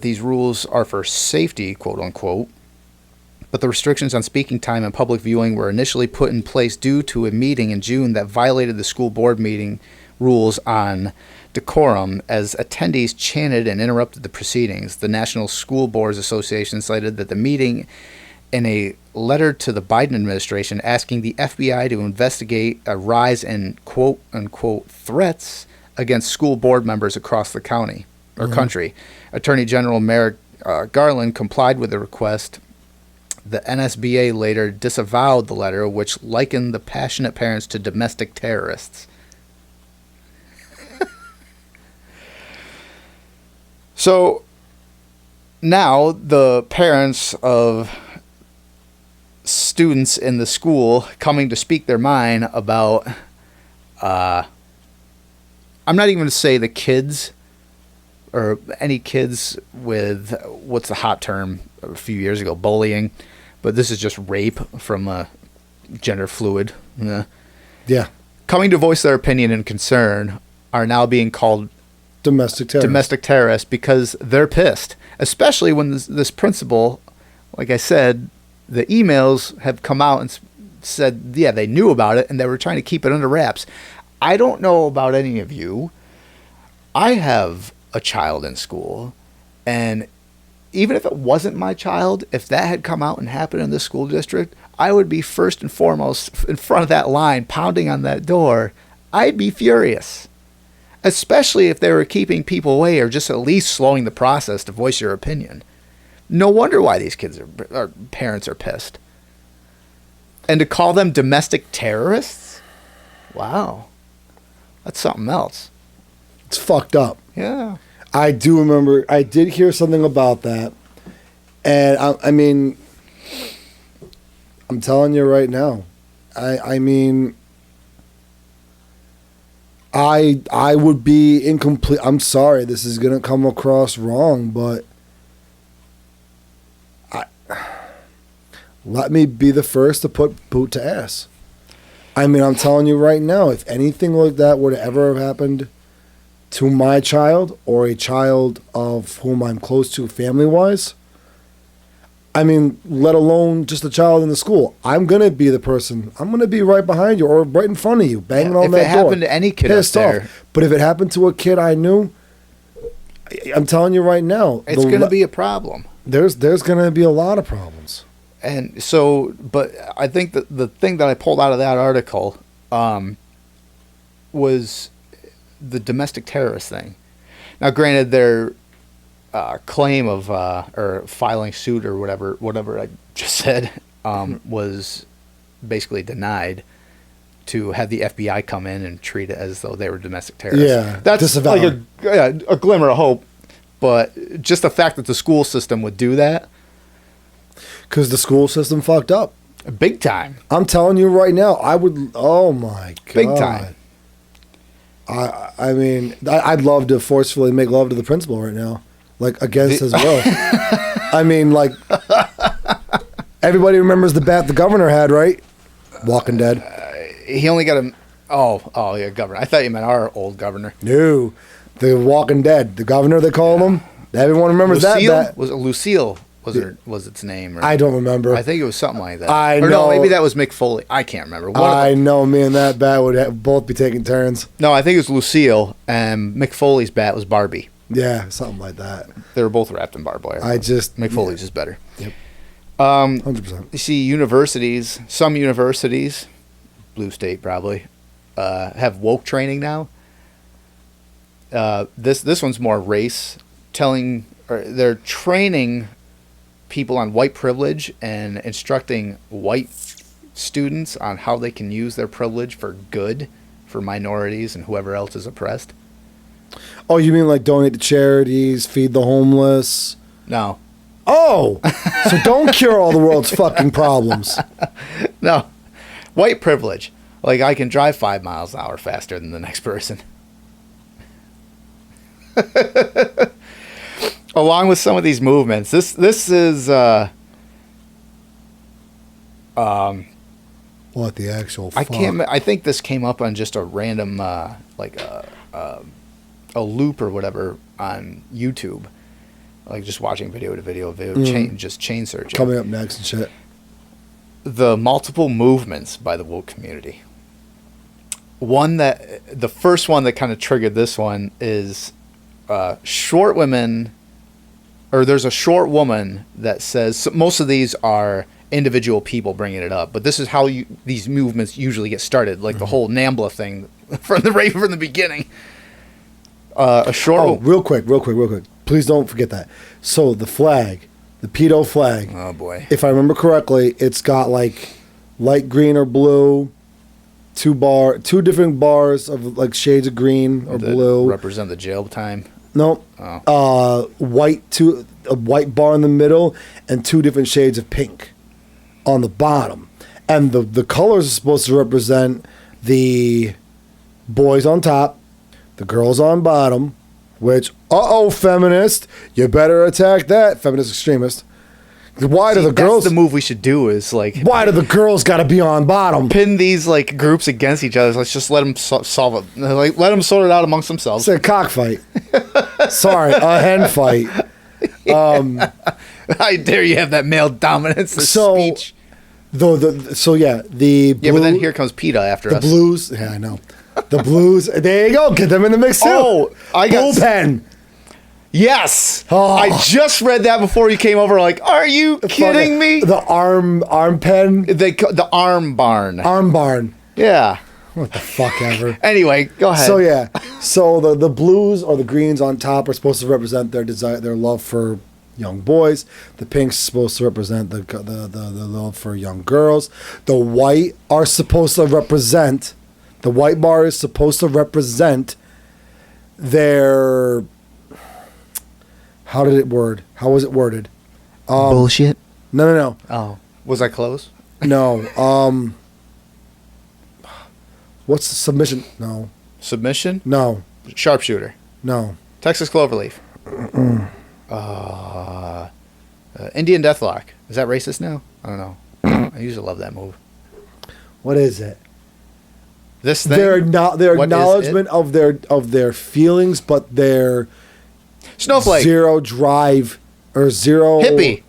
these rules are for safety, quote unquote, but the restrictions on speaking time and public viewing were initially put in place due to a meeting in June that violated the school board meeting rules on decorum as attendees chanted and interrupted the proceedings. The National School Boards Association cited that the meeting in a letter to the Biden administration asking the FBI to investigate a rise in quote unquote threats against school board members across the county or country. Attorney General Merrick Garland complied with the request. The NSBA later disavowed the letter, which likened the passionate parents to domestic terrorists. So now the parents of students in the school coming to speak their mind about, I'm not even going to say the kids, or any kids with, what's the hot term a few years ago, bullying, but this is just rape from a gender fluid. Yeah. Coming to voice their opinion and concern are now being called Domestic terrorists because they're pissed, especially when this principal, like I said, the emails have come out and said, yeah, they knew about it and they were trying to keep it under wraps. I don't know about any of you. I have a child in school, and even if it wasn't my child, if that had come out and happened in this school district, I would be first and foremost in front of that line, pounding on that door. I'd be furious. Especially if they were keeping people away or just at least slowing the process to voice your opinion. No wonder why these kids or parents are pissed. And to call them domestic terrorists? Wow. That's something else. It's fucked up. Yeah. I do remember, I did hear something about that. And I mean, I'm telling you right now, I mean, I would be incomplete. I'm sorry, this is gonna come across wrong, but let me be the first to put boot to ass. I mean, I'm telling you right now, if anything like that were to ever have happened to my child or a child of whom I'm close to family-wise, I mean, let alone just a child in the school, I'm going to be the person. I'm going to be right behind you or right in front of you, banging on that door. If it happened to any kid pissed up there. off. But if it happened to a kid I knew, I'm telling you right now. It's going to be a problem. There's going to be a lot of problems. And so, but I think that the thing that I pulled out of that article was the domestic terrorist thing. Now, granted, their claim of or filing suit or whatever I just said was basically denied to have the FBI come in and treat it as though they were domestic terrorists. Yeah, that's disavowed. like a glimmer of hope. But just the fact that the school system would do that. Because the school system fucked up. Big time. I'm telling you right now, I would, oh my God. Big time. I mean, I'd love to forcefully make love to the principal right now. Like, against his will. I mean, like, everybody remembers the bat the governor had, right? Walking Dead. He only got a... Oh, yeah, governor. I thought you meant our old governor. No. The Walking Dead. The governor, they call him. Everyone remembers Lucille? that bat. Was it Lucille? Was its name? Or, I don't remember. I think it was something like that. I know. know. No, maybe that was Mick Foley. I can't remember. I know. Me and that bat would both be taking turns. No, I think it was Lucille, and Mick Foley's bat was Barbie. Yeah, something like that. They were both wrapped in barbed wire. Mick Foley's just better. Yep. 100%. You see, some universities, Blue State probably, have woke training now. This one's more race, they're training people on white privilege and instructing white students on how they can use their privilege for good for minorities and whoever else is oppressed. Oh, you mean like donate to charities, feed the homeless? No. Oh, so don't cure all the world's fucking problems. No. White privilege. Like, I can drive 5 miles an hour faster than the next person. Along with some of these movements, this is what the actual fuck? I think this came up on just a random a loop or whatever on YouTube, like just watching video, just chain searching. Coming up next and shit. The multiple movements by the woke community. The first one that kind of triggered this one is short women, or there's a short woman that says, so most of these are individual people bringing it up, but this is how these movements usually get started, like the whole NAMBLA thing from the beginning. Real quick. Please don't forget that. So the flag, the pedo flag. Oh boy. If I remember correctly, it's got like light green or blue, two different bars of like shades of green or blue. Represent the jail time. No. Oh. A white bar in the middle and two different shades of pink on the bottom. And the colors are supposed to represent the boys on top, the girls on bottom, Which, feminist, you better attack that, feminist extremist. Why do the girls... That's the move we should do is, like... Why do the girls got to be on bottom? Pin these, like, groups against each other. Let's just let them solve it. Like, let them sort it out amongst themselves. It's a cockfight. Sorry, a hen fight. I dare you have that male dominance speech. The Yeah, but then here comes PETA after us. The blues... Yeah, I know. The blues... There you go. Get them in the mix, too. Oh, I got... Bullpen. Yes! Oh. I just read that before you came over. Like, are you kidding me? The arm pen. The arm barn. Arm barn. Yeah. What the fuck ever. Anyway, go ahead. So yeah, the blues or the greens on top are supposed to represent their desire, their love for young boys. The pinks supposed to represent the love for young girls. The white are supposed to represent. The white bar is supposed to represent their. How was it worded? Bullshit. No. Oh, was I close? No. What's the submission? No. Submission? No. Sharpshooter. No. Texas Cloverleaf. Indian Deathlock. Is that racist now? I don't know. I used to love that move. What is it? This thing. Their acknowledgement of their feelings, but their snowflake. Zero drive or zero hippie.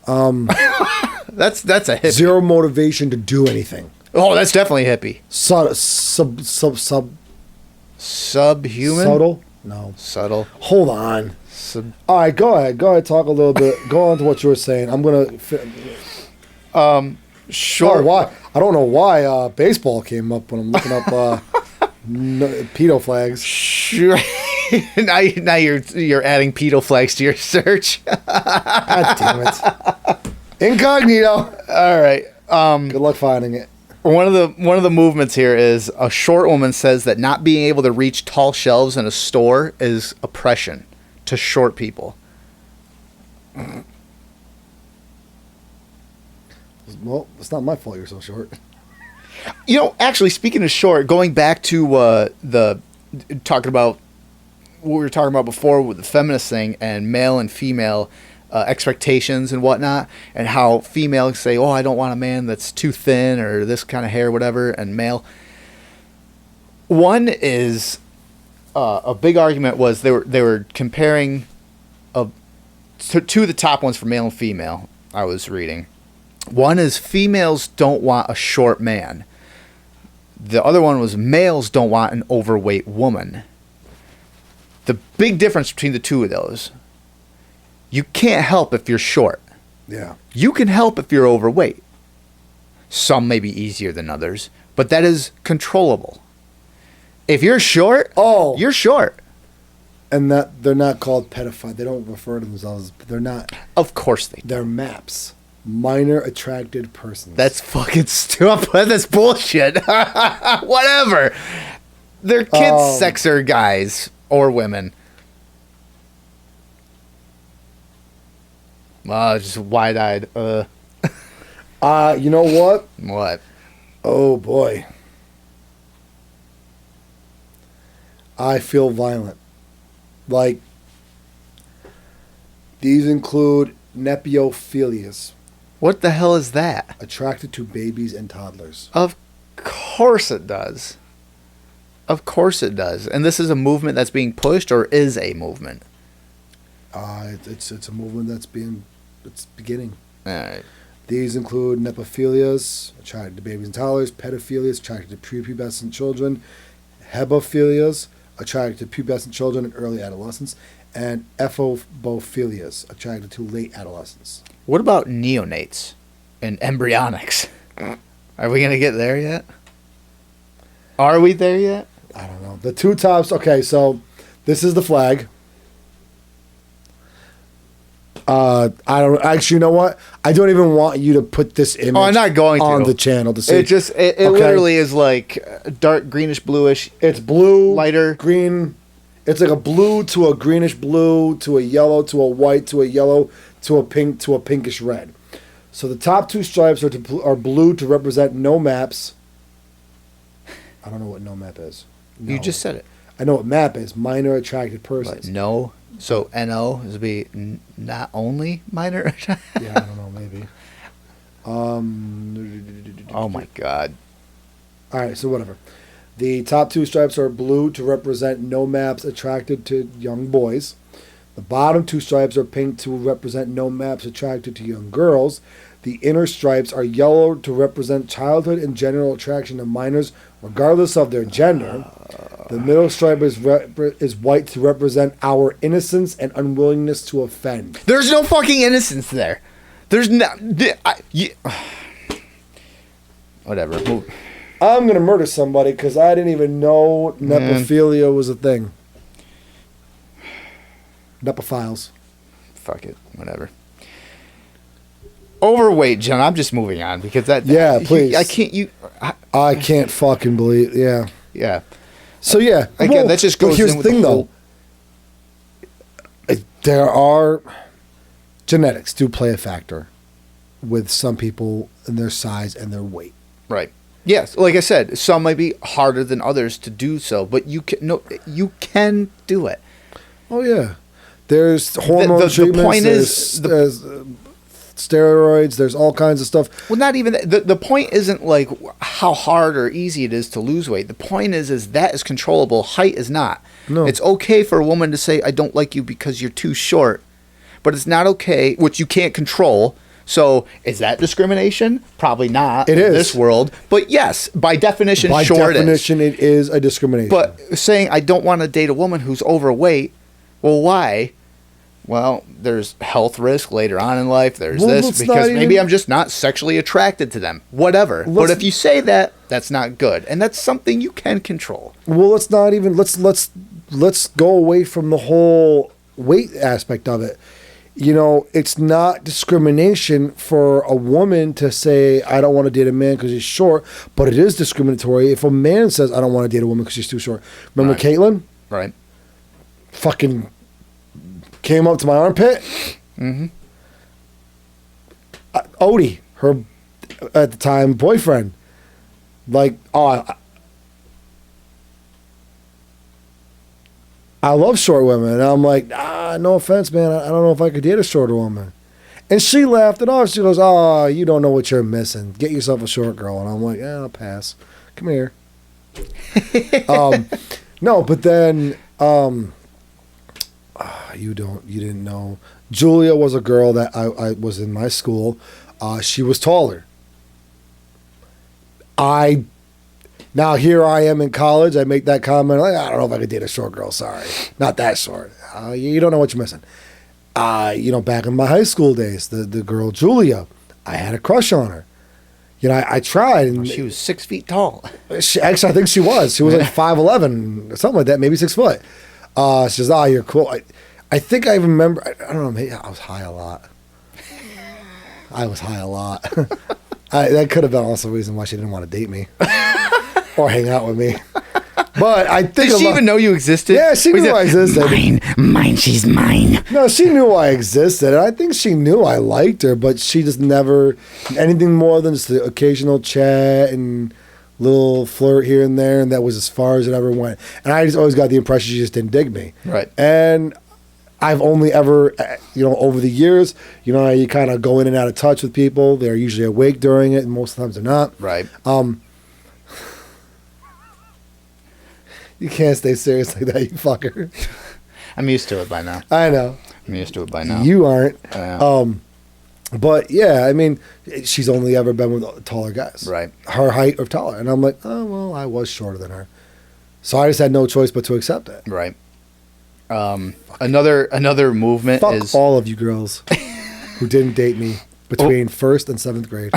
That's a hippie. Zero motivation to do anything. Oh, that's definitely hippie. Subhuman? Subtle? No. Subtle. Hold on. All right, go ahead. Talk a little bit. Go on to what you were saying. I'm gonna. Sure. Oh, why? I don't know why baseball came up when I'm looking up pedo flags. Sure. now you're adding pedo flags to your search. God damn it. Incognito. All right. Good luck finding it. One of the movements here is a short woman says that not being able to reach tall shelves in a store is oppression to short people. Well, it's not my fault you're so short. You know, actually, speaking of short, going back to talking about what we were talking about before with the feminist thing and male and female expectations and whatnot, and how females say, "Oh, I don't want a man that's too thin or this kind of hair, whatever," and male. One is a big argument was they were comparing two of the top ones for male and female. I was reading. One is females don't want a short man. The other one was males don't want an overweight woman. The big difference between the two of those, you can't help if you're short. Yeah. You can help if you're overweight. Some may be easier than others, but that is controllable. If you're short, you're short. And that they're not called pedophile. They don't refer to themselves. They're not. Of course they do. They're MAPs. Minor attracted persons. That's fucking stupid. That's bullshit. Whatever. They're kids sexer guys or women. Just wide-eyed. You know what? What? Oh boy. I feel violent. Like, these include nephrophilias. What the hell is that? Attracted to babies and toddlers. Of course it does. Of course it does. And this is a movement that's being pushed, or is a movement? It's a movement it's beginning. All right. These include nephrophilias, attracted to babies and toddlers, pedophilias, attracted to prepubescent children, hebephilias, attracted to pubescent children and early adolescence, and ephobophilias, attracted to late adolescence. What about neonates and embryonics? Are we going to get there yet? Are we there yet? I don't know. The two tops. Okay, so this is the flag. I don't actually. You know what? I don't even want you to put this image. I'm not going on to the channel to see. It literally is like dark greenish bluish. It's blue, lighter green. It's like a blue to a greenish blue to a yellow to a white to a yellow to a pink to a pinkish red. So the top two stripes are blue to represent no maps. I don't know what no map is. No. You just said it. I know what MAP is, minor attracted But persons. no. So NO is be not only minor. Yeah, I don't know, maybe. Oh my God. All right, so whatever. The top two stripes are blue to represent no maps attracted to young boys. The bottom two stripes are pink to represent no maps attracted to young girls. The inner stripes are yellow to represent childhood and general attraction to minors, regardless of their gender. The middle stripe is white to represent our innocence and unwillingness to offend. There's no fucking innocence there. There's not. Whatever. Move. I'm gonna murder somebody because I didn't even know nepophilia was a thing. Nepophiles. Fuck it. Whatever. Overweight, John. I'm just moving on because that. Yeah, please. I can't. I can't fucking believe. Yeah. Yeah. So yeah. Again, that just goes. Here's in the with thing, whole, though. There are genetics do play a factor with some people and their size and their weight. Right. Yes. Like I said, some might be harder than others to do so, but you can do it. Oh yeah. There's hormone treatments. The point there's steroids. There's all kinds of stuff. Well, not even that. The point isn't like how hard or easy it is to lose weight. The point is that is controllable. Height is not. No. It's okay for a woman to say, "I don't like you because you're too short," but it's not okay, which you can't control. So, is that discrimination? Probably not in this world. But yes, by definition, it is a discrimination. But saying, I don't want to date a woman who's overweight, well, why? Well, there's health risk later on in life. There's this because maybe I'm just not sexually attracted to them. Whatever. But if you say that, that's not good. And that's something you can control. Well, let's not even, let's go away from the whole weight aspect of it. You know, it's not discrimination for a woman to say, I don't want to date a man because he's short, but it is discriminatory if a man says, I don't want to date a woman because she's too short. Remember Caitlyn? Right. Fucking came up to my armpit. Mm-hmm. Odie, her, at the time, boyfriend. Like, I love short women. And I'm like, no offense, man. I don't know if I could date a shorter woman. And she laughed it off. She goes, you don't know what you're missing. Get yourself a short girl. And I'm like, I'll pass. Come here. No, but then you didn't know. Julia was a girl that I was in my school. She was taller. Now here I am in college. I make that comment. Like, I don't know if I could date a short girl. Sorry, not that short. You don't know what you're missing. Back in my high school days, the girl Julia, I had a crush on her. I tried. And she was 6 feet tall. Actually, I think she was. She was like 5'11", something like that, maybe 6 foot. She says, you're cool. I think I remember. I don't know. Maybe I was high a lot. That could have been also a reason why she didn't want to date me. Or hang out with me. But I think... Did she even know you existed? Yeah, she knew I existed. Mine, she's mine. No, she knew I existed. And I think she knew I liked her, but she just never... Anything more than just the occasional chat and little flirt here and there, and that was as far as it ever went. And I just always got the impression she just didn't dig me. Right. And I've only ever, over the years, you kind of go in and out of touch with people. They're usually awake during it, and most of the times they're not. Right. You can't stay serious like that, you fucker. I'm used to it by now. I know. I'm used to it by now. You aren't. But yeah, I mean, she's only ever been with taller guys. Right. Her height or taller. And I'm like, I was shorter than her. So I just had no choice but to accept it. Right. Another movement Fuck is... all of you girls who didn't date me between 1st and 7th grade.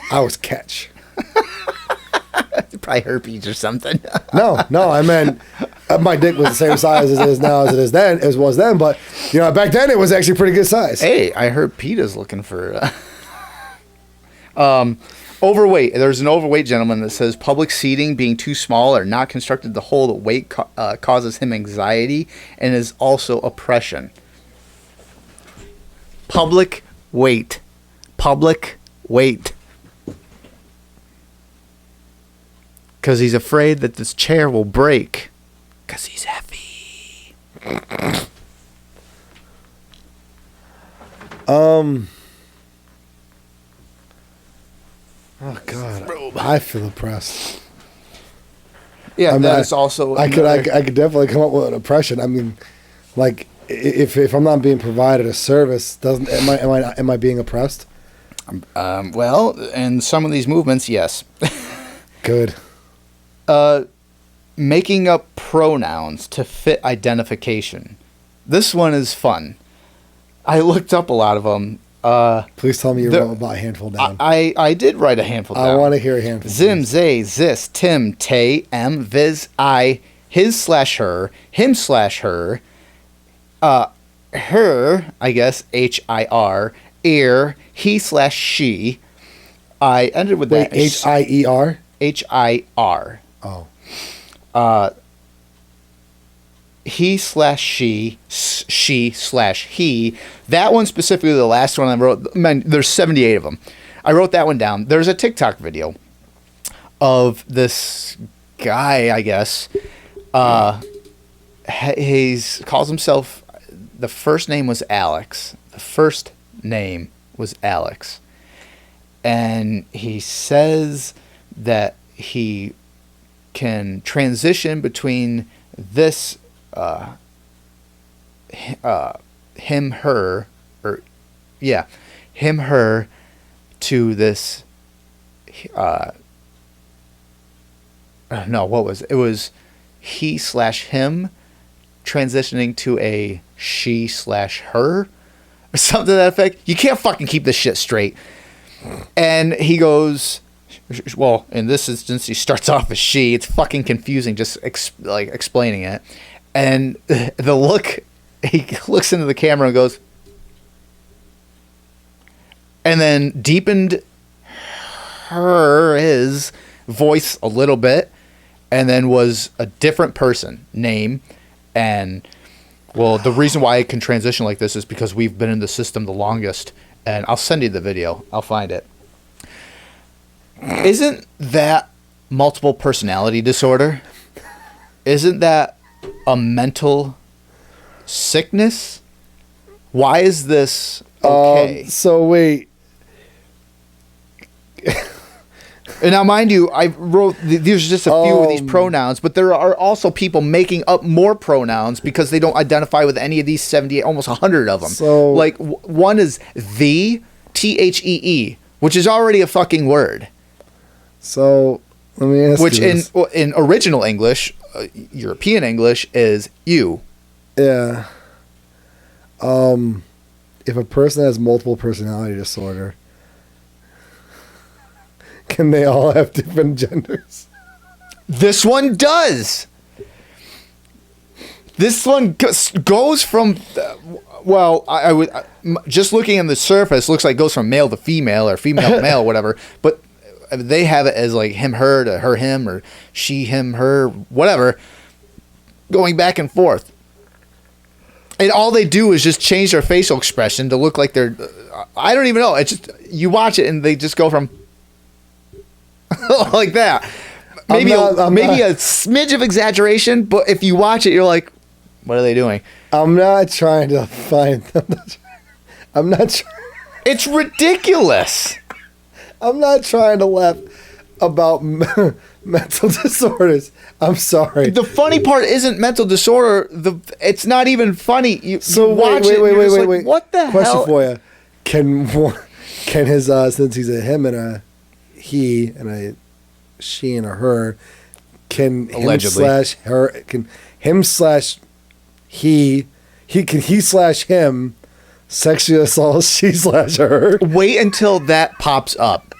I was catch. Probably herpes or something. No, I meant my dick was the same size as it is now as it was then. But back then it was actually pretty good size. Hey, I heard PETA's looking for overweight. There's an overweight gentleman that says public seating being too small or not constructed to hold weight causes him anxiety and is also oppression. Public weight. Because he's afraid that this chair will break 'Cause he's heavy. Oh God, I feel oppressed. Yeah, I mean, that is also. I could definitely come up with an oppression. I mean, like if I'm not being provided a service, am I being oppressed? Well, in some of these movements, yes. Good. Making up pronouns to fit identification. This one is fun. I looked up a lot of them. Please tell me you wrote about a handful down. I did write a handful down. I want to hear a handful. Zim, zay, zis, tim, tay, em, viz, I, his/her, him/her, her, I guess, HIR, ear, he/she. I ended with Wait, that. HIER? HIR. Oh. He/she, she/he. That one specifically, the last one I wrote, man, there's 78 of them. I wrote that one down. There's a TikTok video of this guy, I guess. He's calls himself, the first name was Alex. The first name was Alex. And he says that he can transition between this him, her, or yeah, him, her, to this no, what was it? It was he/him transitioning to a she/her or something to that effect. You can't fucking keep this shit straight. And he goes, well, in this instance, he starts off as she. It's fucking confusing just explaining it. And the look, he looks into the camera and goes, and then deepened his voice a little bit, and then was a different person, name. And, well, the reason why I can transition like this is because we've been in the system the longest. And I'll send you the video. I'll find it. Isn't that multiple personality disorder? Isn't that a mental sickness? Why is this okay? So wait. And now, mind you, I wrote, there's just a few of these pronouns, but there are also people making up more pronouns because they don't identify with any of these 78, almost 100 of them. So, like, one is the, Thee, which is already a fucking word. So, let me ask you this. Which in original English, European English, is you. Yeah. If a person has multiple personality disorder, can they all have different genders? This one does. This one goes from, well, I would, just looking on the surface, looks like it goes from male to female or female to male, whatever. But they have it as like him, her to her, him, or she, him, her, whatever, going back and forth. And all they do is just change their facial expression to look like they're, I don't even know. It's just, you watch it and they just go from like that. Maybe a smidge of exaggeration, but if you watch it, you're like, what are they doing? I'm not trying to find them. I'm not trying. It's ridiculous. I'm not trying to laugh about mental disorders. I'm sorry. The funny part isn't mental disorder. It's not even funny. You watch it. Wait. What the hell? Question for you: Can his since he's a him and a he and a she and a her, can allegedly him slash he slash him sexually assault she slash her? Wait until that pops up.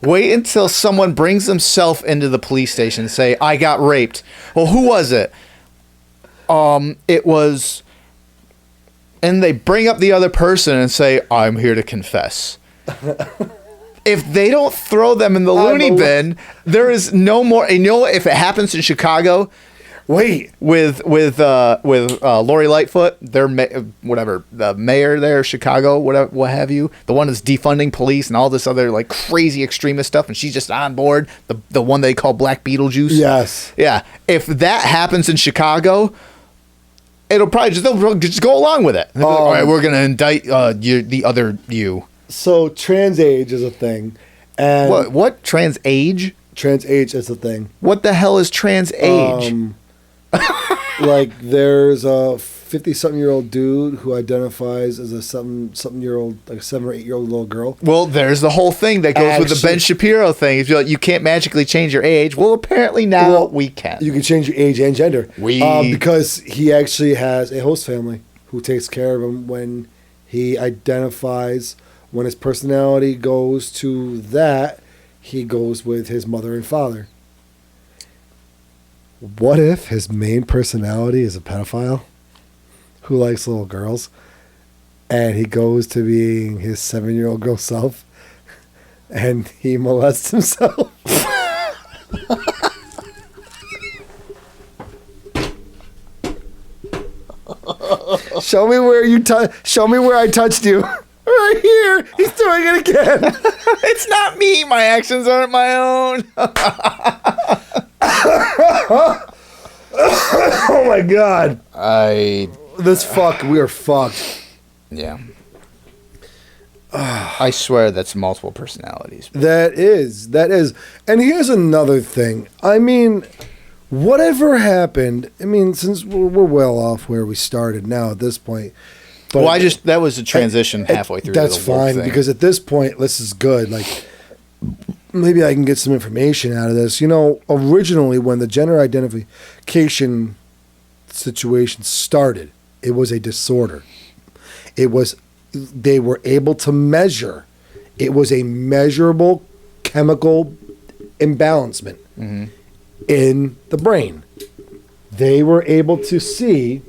Wait until someone brings themselves into the police station and say, I got raped. Well, who was it? It was... And they bring up the other person and say, I'm here to confess. If they don't throw them in the loony bin, there is no more... And you know what? If it happens in Chicago, Wait. with Lori Lightfoot, their whatever, the mayor there, of Chicago, whatever, what have you, the one that's defunding police and all this other like crazy extremist stuff, and she's just on board. The one they call Black Beetlejuice. Yes. Yeah. If that happens in Chicago, they'll just go along with it. They'll be like, all right, we're gonna indict the other you. So trans age is a thing, and What trans age? Trans age is a thing. What the hell is trans age? Like there's a 50-something-year-old dude who identifies as a something-year-old, like a 7 or 8-year-old little girl. Well, there's the whole thing that goes with the Ben Shapiro thing. If you're like, you can't magically change your age, well, apparently now we can. You can change your age and gender. Because he actually has a host family who takes care of him when he identifies, when his personality goes to that, he goes with his mother and father. What if his main personality is a pedophile who likes little girls, and he goes to being his 7-year-old girl self, and he molests himself? Show me where I touched you. Right here. He's doing it again. It's not me. My actions aren't my own. Oh my God. We are fucked. Yeah. I swear that's multiple personalities. That is. And here's another thing. I mean, whatever happened, I mean, since we're well off where we started now at this point. But that was a transition halfway through. That's fine, because at this point, this is good. Like, maybe I can get some information out of this. You know, originally when the gender identification situation started, it was a disorder. They were able to measure. It was a measurable chemical imbalancement in the brain. They were able to see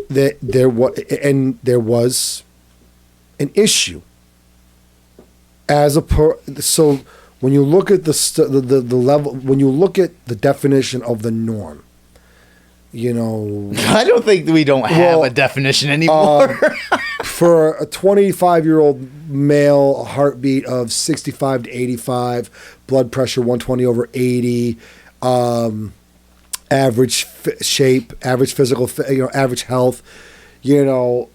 that there was an issue so when you look at the level, when you look at the definition of the norm, you know, I don't think we don't have a definition anymore. For a 25-year-old male, a heartbeat of 65 to 85, blood pressure 120/80, average shape, average physical, average health, you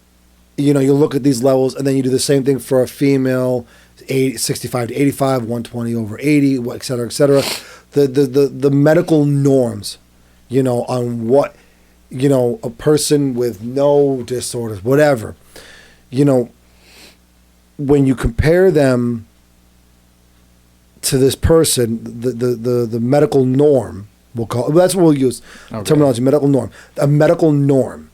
look at these levels, and then you do the same thing for a female, 65 to 85, 120/80, et cetera, et cetera. The medical norms, on what, a person with no disorders, whatever, when you compare them to this person, the medical norm, that's what we'll use, terminology, medical norm. A medical norm.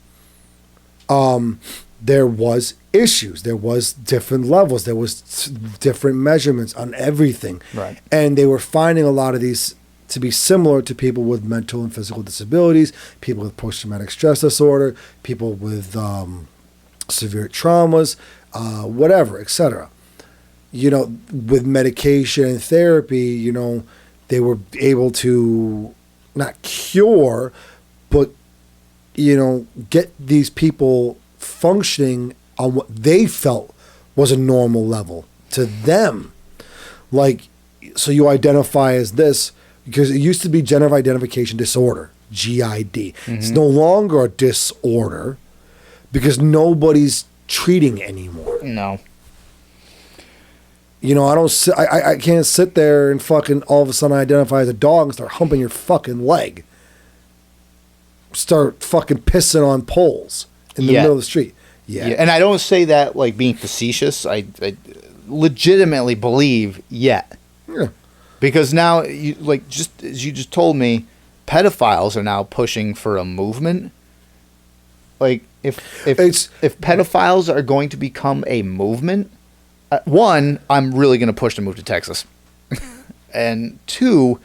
There was issues. There was different levels. There was different measurements on everything. Right. And they were finding a lot of these to be similar to people with mental and physical disabilities, people with post-traumatic stress disorder, people with severe traumas, whatever, etc. With medication and therapy, they were able to not cure, but, get these people functioning on what they felt was a normal level to them. Like, so you identify as this, because it used to be gender identification disorder, GID. It's no longer a disorder because nobody's treating anymore. No. I can't sit there and fucking all of a sudden identify as a dog and start humping your fucking leg. Start fucking pissing on poles in the middle of the street. Yeah. And I don't say that like being facetious. I legitimately believe yet. Yeah. Because now, just as you just told me, pedophiles are now pushing for a movement. Like, if pedophiles are going to become a movement, one, I'm really going to push to move to Texas. And two,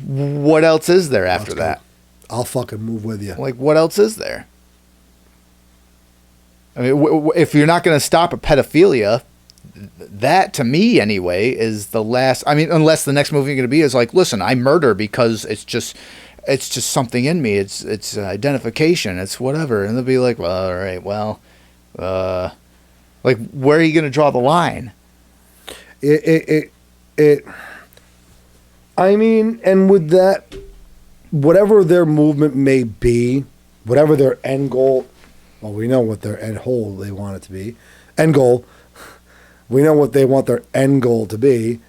what else is there after that? I'll fucking move with you. Like, what else is there? I mean, if you're not going to stop at pedophilia, that, to me anyway, is the last... I mean, unless the next movie you're going to be is like, listen, I murder because it's just... it's just something in me. It's identification. It's whatever. And they'll be like, well, all right, well, like, where are you going to draw the line? I mean, and with that, whatever their movement may be, whatever their end goal, well, we know what their end goal they want it to be. End goal. We know what they want their end goal to be.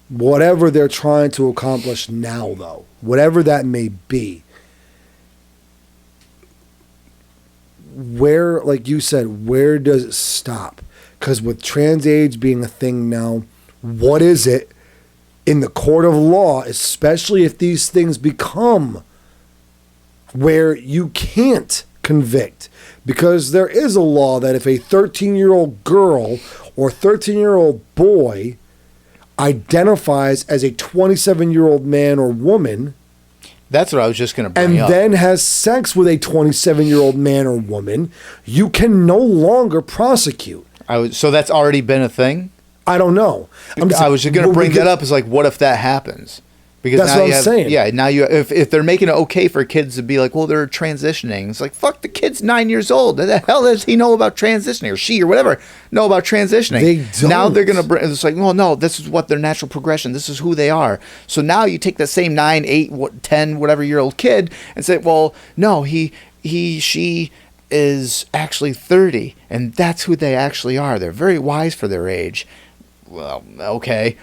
Whatever they're trying to accomplish now, though, whatever that may be, where, like you said, where does it stop? Because with trans age being a thing now, what is it in the court of law, especially if these things become where you can't convict? Because there is a law that if a 13-year-old girl or 13-year-old boy identifies as a 27-year-old man or woman, that's what I was just going to bring and up. then has sex with a 27-year-old man or woman, you can no longer prosecute. So that's already been a thing? I don't know. I was just going to bring that up as like, what if that happens? Because that's now what I'm saying. Yeah, now if they're making it okay for kids to be like, well, they're transitioning. It's like, fuck, the kid's 9 years old. What the hell does he know about transitioning, or she or whatever know about transitioning? They don't. Now they're going to bring, it's like, well, no, this is what their natural progression. This is who they are. So now you take that same 9, 8, 10, whatever year old kid and say, well, no, she is actually 30, and that's who they actually are. They're very wise for their age. Well, okay.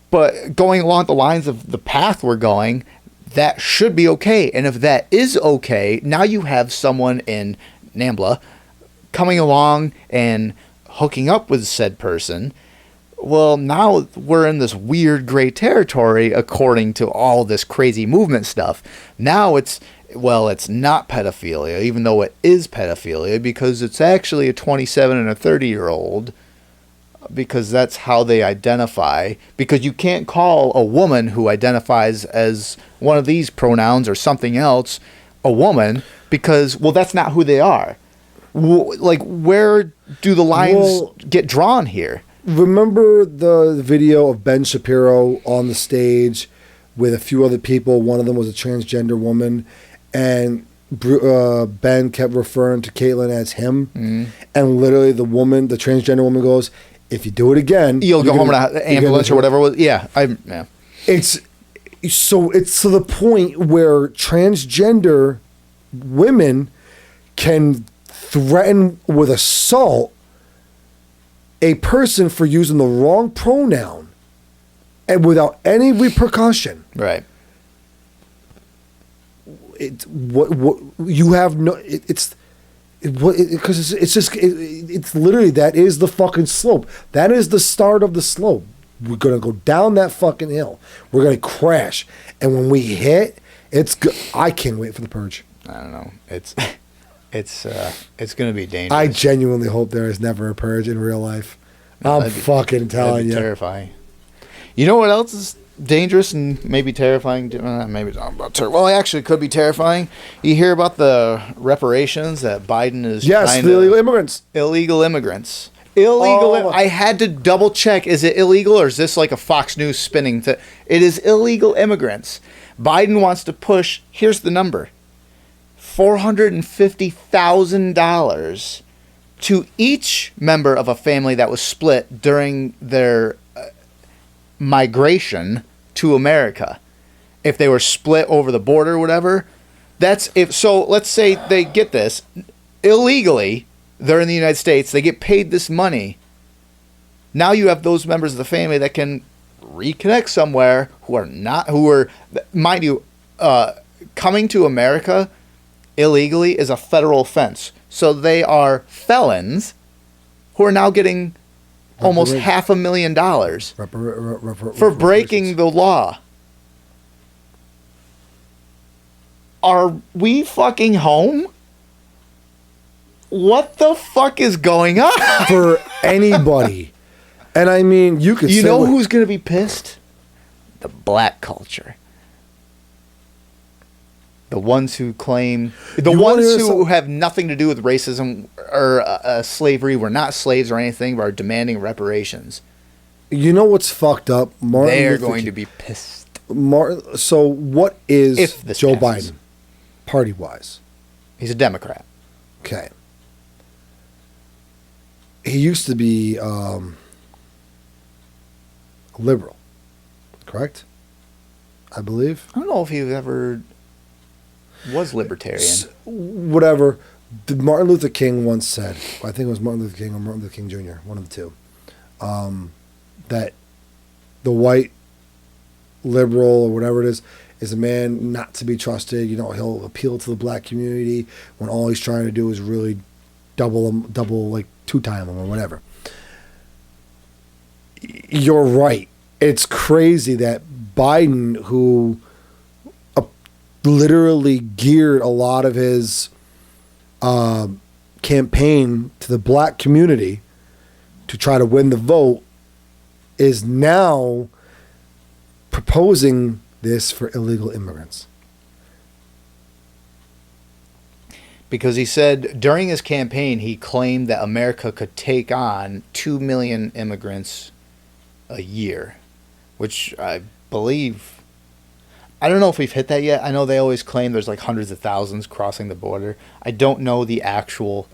But going along the lines of the path we're going, that should be okay. And if that is okay, now you have someone in NAMBLA coming along and hooking up with said person. Well, now we're in this weird gray territory according to all this crazy movement stuff. Now it's not pedophilia, even though it is pedophilia, because it's actually a 27 and a 30-year-old. Because that's how they identify. Because you can't call a woman who identifies as one of these pronouns or something else a woman, because, well, that's not who they are. Like, where do the lines get drawn here? Remember the video of Ben Shapiro on the stage with a few other people? One of them was a transgender woman, and Ben kept referring to Caitlyn as him. Mm-hmm. And literally the transgender woman goes, if you do it again, you'll go home in an ambulance or whatever it was. Yeah. It's to the point where transgender women can threaten with assault a person for using the wrong pronoun and without any repercussion. Right. It's literally, that is the fucking slope. That is the start of the slope. We're gonna go down that fucking hill. We're gonna crash, and when we hit, it's good. I can't wait for the purge. I don't know. It's gonna be dangerous. I genuinely hope there is never a purge in real life. I'm fucking telling you. Terrifying. You know what else is dangerous and maybe terrifying? Maybe it's not about well, actually, it could be terrifying. You hear about the reparations that Biden is trying to... illegal immigrants. Illegal immigrants. I had to double check. Is it illegal, or is this like a Fox News spinning? It is illegal immigrants. Biden wants to push, here's the number, $450,000 to each member of a family that was split during their migration to America. If they were split over the border or whatever, that's if. So let's say they get this illegally. They're in the United States. They get paid this money. Now you have those members of the family that can reconnect somewhere who are, mind you, coming to America illegally is a federal offense. So they are felons who are now getting almost $500,000 for breaking the law. Are we fucking home? What the fuck is going on? For anybody. And I mean, you know who's going to be pissed? The black culture. The ones who claim... The ones who have nothing to do with racism or slavery, were not slaves or anything, but are demanding reparations. You know what's fucked up? They're going to be pissed. So what is If this Joe passes. Biden, party-wise? He's a Democrat. Okay. He used to be a liberal, correct? I believe. I don't know if he ever was libertarian. Whatever. Martin Luther King once said, I think it was Martin Luther King or Martin Luther King Jr., one of the two, that the white liberal or whatever it is a man not to be trusted. He'll appeal to the black community when all he's trying to do is really double like two-time him or whatever. You're right. It's crazy that Biden, who literally geared a lot of his campaign to the black community to try to win the vote, is now proposing this for illegal immigrants. Because he said during his campaign, he claimed that America could take on 2 million immigrants a year, which I believe... I don't know if we've hit that yet. I know they always claim there's like hundreds of thousands crossing the border. I don't know the actual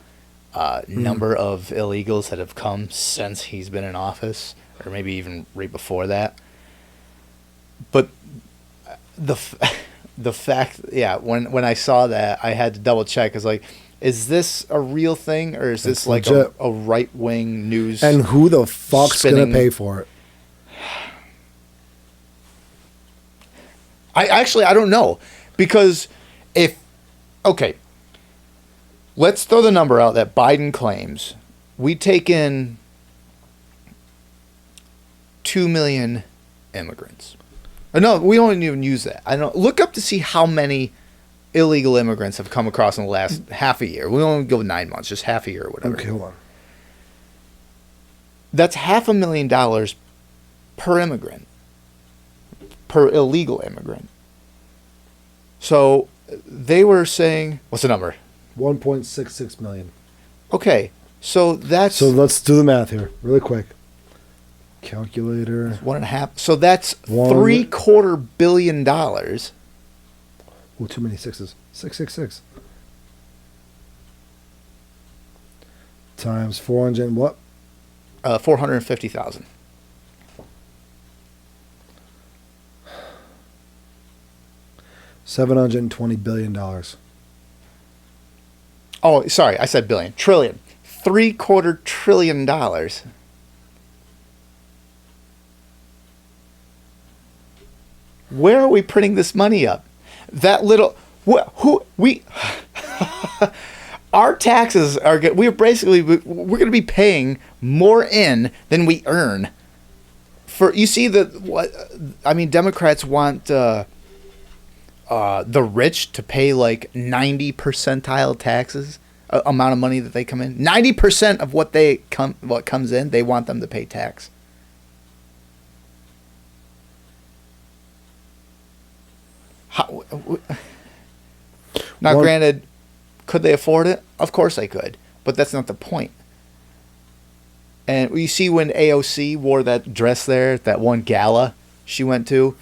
number of illegals that have come since he's been in office, or maybe even right before that. But the fact, when I saw that, I had to double check. I was like, is this a real thing, or is this like a right-wing news? And who the fuck's going to pay for it? I don't know, because let's throw the number out that Biden claims. We take in 2 million immigrants. No, we don't even use that. I don't look up to see how many illegal immigrants have come across in the last half a year. We don't go 9 months, just half a year or whatever. Okay, hold on. That's $500,000 per immigrant. Per illegal immigrant. So they were saying, what's the number? 1.66 million. Okay, so that's... So let's do the math here, really quick. Calculator. 1.5. So that's $750 million. Oh, too many sixes. 666. Times 400 and what? 450,000. $720 billion. Oh, sorry, I said billion. Trillion. $750 billion. Where are we printing this money up? That little... Our taxes are... We're going to be paying more in than we earn. You see Democrats want... the rich to pay like 90 percentile taxes, amount of money that they come in. 90% of what comes in, they want them to pay tax. Now, granted, could they afford it? Of course they could, but that's not the point. And you see when AOC wore that dress there, that one gala she went to.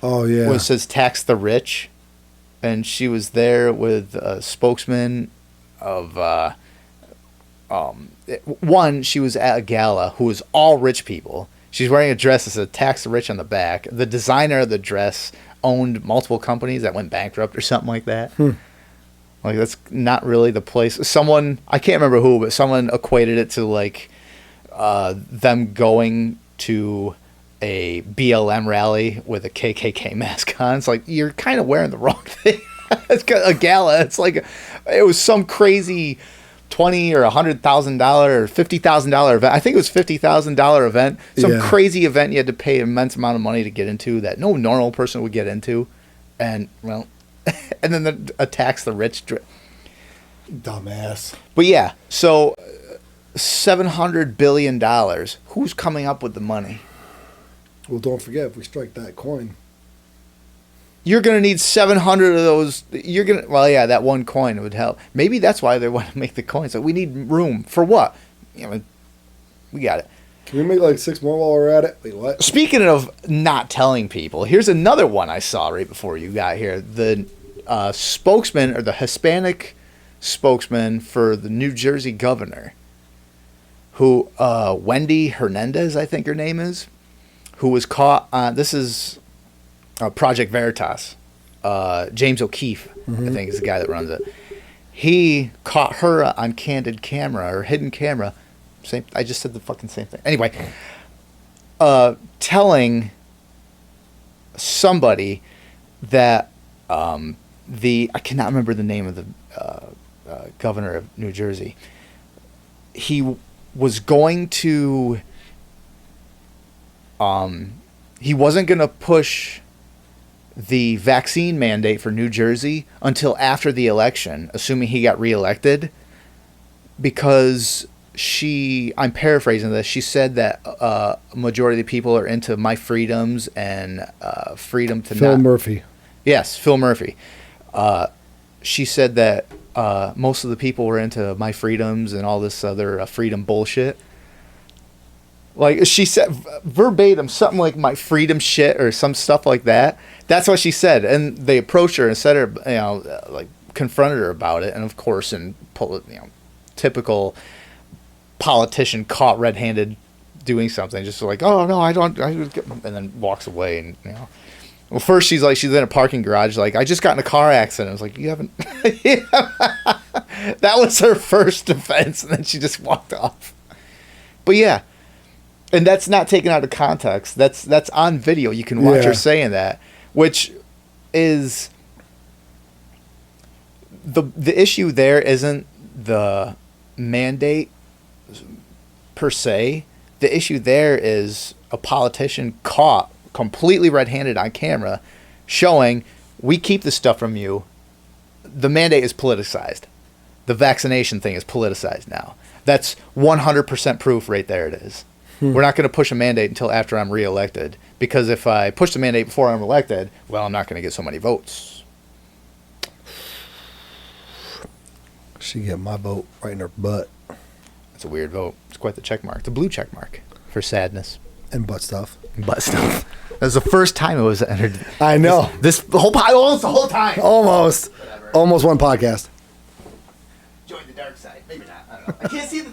Oh, yeah. Where it says tax the rich. And she was there with a spokesman of... she was at a gala who was all rich people. She's wearing a dress that said tax the rich on the back. The designer of the dress owned multiple companies that went bankrupt or something like that. Like, that's not really the place. Someone, I can't remember who, but someone equated it to like them going to a BLM rally with a KKK mask on. It's like, you're kind of wearing the wrong thing. It's got a gala. It's like, it was some crazy $20,000 or $100,000 or $50,000 event. I think it was $50,000 event. Some crazy event you had to pay an immense amount of money to get into that no normal person would get into. And, well, and then attacks the rich. Dumbass. But yeah, so $700 billion. Who's coming up with the money? Well, don't forget, if we strike that coin, you're going to need 700 of those. That one coin would help. Maybe that's why they want to make the coin. So we need room for what? We got it. Can we make like 6 more while we're at it? Wait, what? Speaking of not telling people, here's another one I saw right before you got here. The spokesman, or the Hispanic spokesman for the New Jersey governor, who, Wendy Hernandez, I think her name is, who was caught on, this is Project Veritas. James O'Keefe, I think, is the guy that runs it. He caught her on candid camera, or hidden camera. Same. I just said the fucking same thing. Anyway, telling somebody that I cannot remember the name of the governor of New Jersey. He was going to. He wasn't going to push the vaccine mandate for New Jersey until after the election, assuming he got reelected, because I'm paraphrasing this, she said that a majority of the people are into my freedoms and freedom to Phil Murphy. Yes, Phil Murphy. She said that most of the people were into my freedoms and all this other freedom bullshit. Like, she said verbatim something like my freedom shit or some stuff like that. That's what she said. And they approached her and said her, like, confronted her about it. And of course, in typical politician caught red-handed doing something, just like, oh no, I don't, and then walks away. And well, first she's in a parking garage, like, I just got in a car accident. I was like, you haven't. That was her first defense, and then she just walked off. But yeah. And that's not taken out of context. That's on video. You can watch her saying that, which is the issue. There isn't the mandate per se. The issue there is a politician caught completely red-handed on camera, showing we keep this stuff from you. The mandate is politicized. The vaccination thing is politicized now. That's 100% proof right there. It is. We're not going to push a mandate until after I'm reelected, because if I push the mandate before I'm elected, well, I'm not going to get so many votes. She get my vote right in her butt. It's a weird vote. It's quite the check mark. The blue check mark for sadness. And butt stuff. Butt stuff. That was the first time it was entered. I know. This whole almost the whole time. Almost. Whatever. Almost one podcast. Join the dark side. Maybe not. I don't know. I can't see the